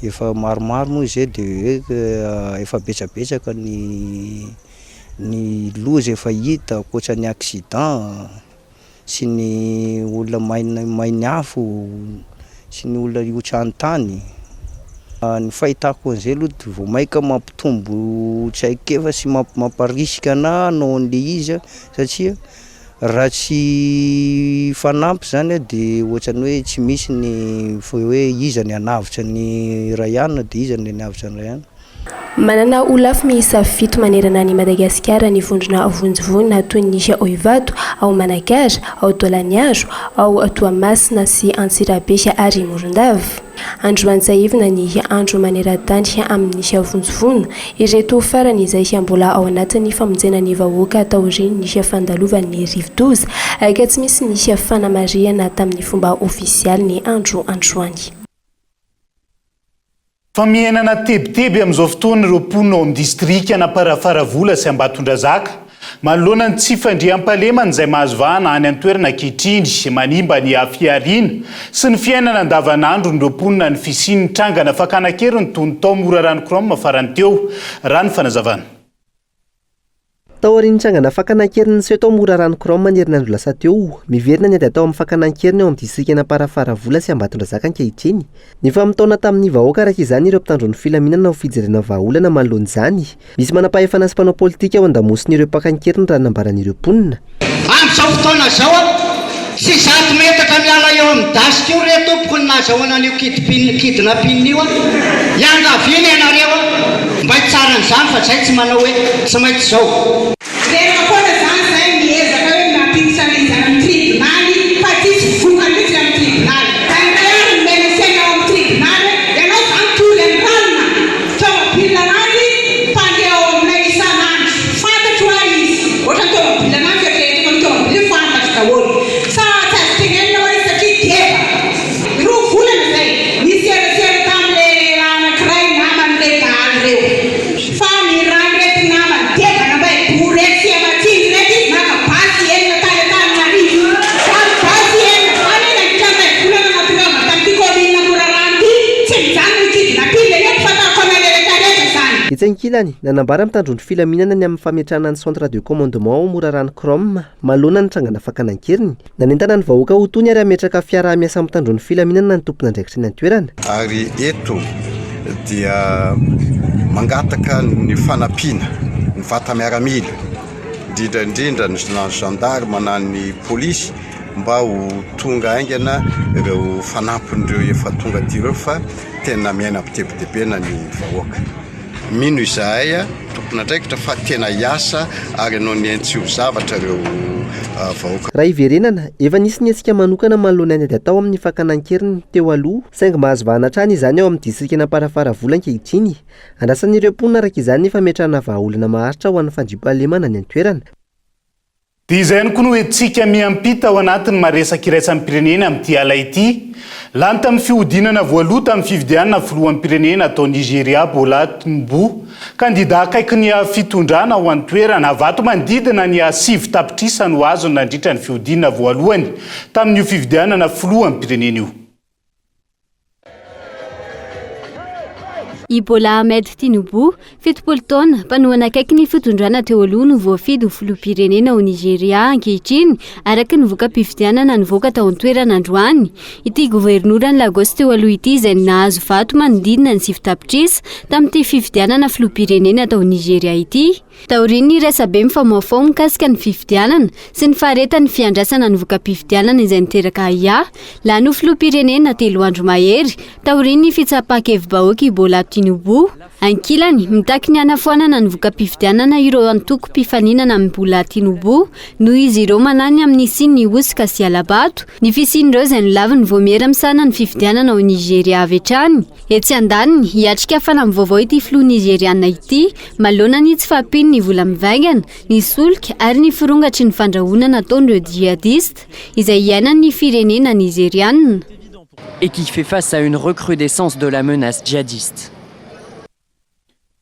efa maromaro moa izay dia hoe efa betsabetsaka ny loza efa hita koatra ny accident sy ny olona mainy afo sy ny olona hiotrany tany. Ny fahitako an'izay aloha dia vao maika mampitombo tsy haiko efa sy mamparisika ana anao an'le izy satria raha tsy fanampy zany dia ohatrany hoe tsy misy ny hoe iza ny hanavitra ny ray anina dia iza ny hanavitra ny ray anina. Manana olafy miisa 7 manerana ny Madagasikara ny vondrona vonjovony toy ny Oivato, ao Manakara, ao Dolaniaro, ao Toamasina sy Antsirabe ary Morondava. Andro anjaivina ny andro maneran-tany amin'ny vonjovony, ireto farany izay mbola ao anatin'ny famonjena ny vahoaka taoriny ny fandalovan'ny Rivodoza, ka tsy misy ny fanamariana tamin'ny fomba ofisialy ny andro androany. Famienana tebiteby amin'izao fotoana ireo mponina ao amin'ny distrika na Parafaravola sy Ambatondrazaka manoloana ny tsy fandriam-pahalemana izay mahazo vahana any an-toerana ankehitriny manimba ny hafiariana sy ny fiainana andavanandro n'ireo mponina ny fisian'ny trangana fakana-keriny toy ny tao Mora Ranokorona farany teo. Rano fanazavana. Tao aorian'ny trangana fakana-keriny sy tao Mora Ranokorona herinandro lasa teo, miverina ny ady atao amin'ny fakana-keriny ao amin'ny distrika na Parafaravola sy Ambatondrazaka ankehitriny. Ny famitaona tamin'ny vahoaka araka izany ireo mpitandron'ny filaminana ao fijerena vahaolana manoloana izany. Misy manam-pahefana sy mpanao politika ao an-damosiny ireo mpakan-keriny raha nambaran'ireo mponina. Amin'izao fotoana izao sy 100 metatra miala eo amin'ny dasika io reto tompoko ny nahazahoana an'io kidina pinina io iangaviana ianareo mba tsara n'izany fa zay tsy manao hoe tsy maintsy izao. Rehefa foana zany zay miezaka hoe mampitsana izy amin'ny tribunaly fa tsisy voka mihitsy amin'ny tribunaly. Tandrayary ny menasaina ao amin'ny tribunaly ianao zany toly amin'ny ranona tomobila ananjy mpandeha ao aminay isan'andro fantatro a izy ohatra ny tomobila ananjy atrehetra ny tomobila fantatro daholo sa tsy azo tenenina hoe satria geba roa volana zay miserasera tamin'le raha anankiray naman'le daly reo fa ny raha reto namany debana mba bory sy amatsiny reky naka basy enina tany tany arivo fa basy enina tany nagitramay volana natirama tamin'ity komina Morarano ty tsy mijano ny kidina pile reto fa takona rehetrarehetra zany. Etsy ankilany nanambara mitandron'ny filaminana ny amin'ny fametrahana ny centre de commandement ao Mora Ranokorona manoloana ny trangana fakana-keriny. Nanentana ny vahoaka ho tony ary ametraka fiara miasa mitandron'ny filaminana ny tompona andraikitra ny an-toerana. Ary eto dia mangataka ny fanampiana ny vata miaramila indrindra ny gendarme na ny polisy mba ho tonga aingana ireo fanampin'ireo efa tonga ty ireo fa tena miaina pitebitebena ny vahoaka. Mino izahay tompona andraikitra fa tena hiasa ary anao ny aintsy ho zavatra ireo vahoaka. Raha iverenana efa nisy ny hetsika manokana manoloana ny ady atao amin'ny fakana-keriny teo aloha saingy mahazo vahana hatrany izany ao amin'ny distrika na Parafaravola ankehitriny. Andrasan'ireo mponina araka izany ny fametrahana vahaolana maharitra ho an'ny fandriam-pahalemana ny an-toerana. Dia izay ihany koa no hoentsika miampita ao anatin'ny maresaka iraisam pirenena amin'ity ala ity. Lany tamin'ny fihodinana voaloha tamin'ny fifidianana filohan'ny pirenena atao Nigeria Bola Tinubu, kandida akaiky ny fitondrana ao an-toerana avato manodidina ny 7 tapitrisa no azo nandritra ny fihodinana voalohany tamin'io fifidianana filohan'ny pirenena io. I Bola Ahmed Tinubu, 70 taona, mpanohana akaiky ny fitondrana teo aloha no voafidy ho filoham-pirenena ao Nigeria ankehitriny araka ny voka-pifidianana nivoaka tao an-toerana androany. Ity governorany Lagos teo aloha ity izay nahazo vato manodidina ny 7 tapitrisa tamin'ity fifidianana filoham-pirenena tao Nigeria ity. Taoriny resabe mifamoafao mikasika ny fifidianana sy ny faharetan'ny fiandrasana ny voka-pifidianana izay niteraka ia lany ho filoham-pirenena 3 andro mahery. Taoriny fitsapakevim-bahoaka i Bola Tinubu, ankilany mitaky ny anafoanana ny voka-pifidianana ireo antoko mpifaninana amin'ny Bola Tinubu noho izy ireo manany amin'ny siny ny osika sy alabato ny fisian'ireo izay nilaviny voamiera misana ny fifidianana ao Nigeria avy hatrany. Etsy andaniny hiatrika hafana amin'ny vaovao ity filoha Nigeriana ity manoloana ny tsy fahampiny ny vola mivaingana, ny solika ary ny firongatry ny fandrahoana nataon'ireo djihadiste izay iainan'ny firenena nigériane. Et qui fait face à une recrudescence de la menace djihadiste.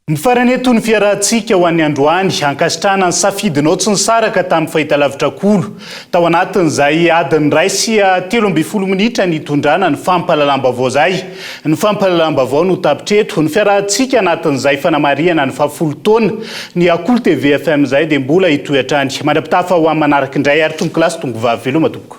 Ny farany eto ny fiarahantsika ho an'ny androany ankasitrahana ny safidinao tsy nisaraka tamin'ny fahitalavitrak'olo tao anatin'izay adiny 1 sy 13 minitra ny itondrana ny fampahalalam-baovao zay. Ny fampahalalam-baovao no tapitreto ny fiarahantsika anatin'izay fanamariana ny 10 taona ny Akolo TV FM zay dia mbola hitoetrany mandrapitafa ho amin'ny manaraka indray ary tomboky lasy tongo vavy veloma tompoko.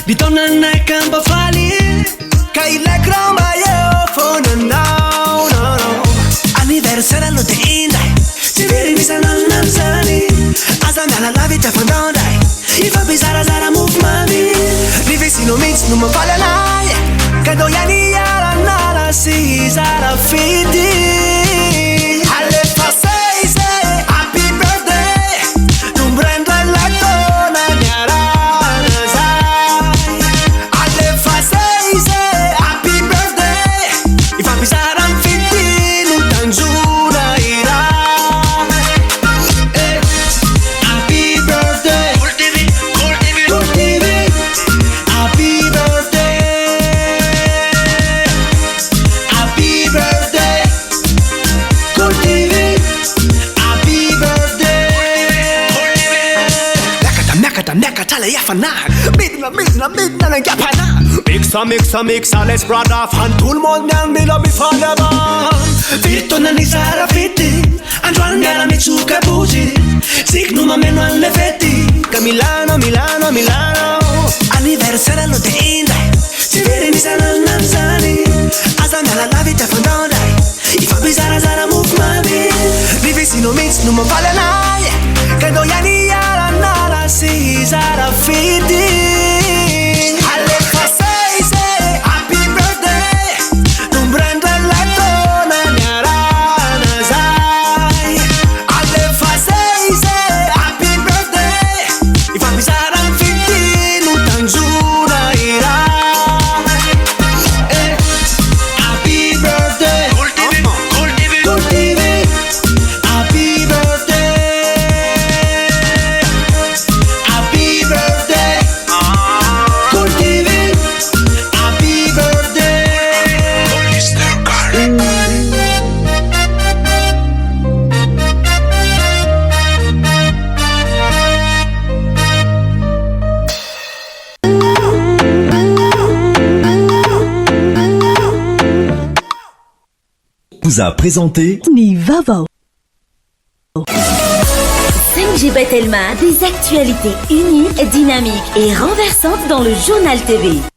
bitonanay kambafaly ka ilaiko raha mba eo fonanao no anniversaire aloha de inday tsy very misananany zany aza miala lavitra fandandray ifampizarazara mofo mamy rivesinao mihitsy no mafaly anay kadao ihany ialanala sy izara fity alefa seize happy birthday nombrandray latona miarana zay alefa seize happy birthday ifampizara mfity no tanjona ira happy birthday Cool TV happy birthday happy birthday Cool TV happy birthday miakatra la iafanahy midina nangapana mixa let's brother fan tout le monde miany mila mifalava firitona ny zara fety androany miara mitsoka bozy siky no mameno an'le fety ka milano anniversaire aloha de inday tsy very misananany zany aza miala lavitra fandandray ifampizarazara mofo mamy rivesinao mihitsy no mafaly anay kadao ihany ialanala sy izara fity alefa seize happy birthday nombrandray latona miarana zay alefa seize happy birthday ifampizara mfity no tanjona ira happy birthday Cool TV happy birthday happy birthday Cool TV happy birthday vous a présenté Nivavo. 5G Batelma, des actualités uniques, dynamiques et renversantes dans le journal TV.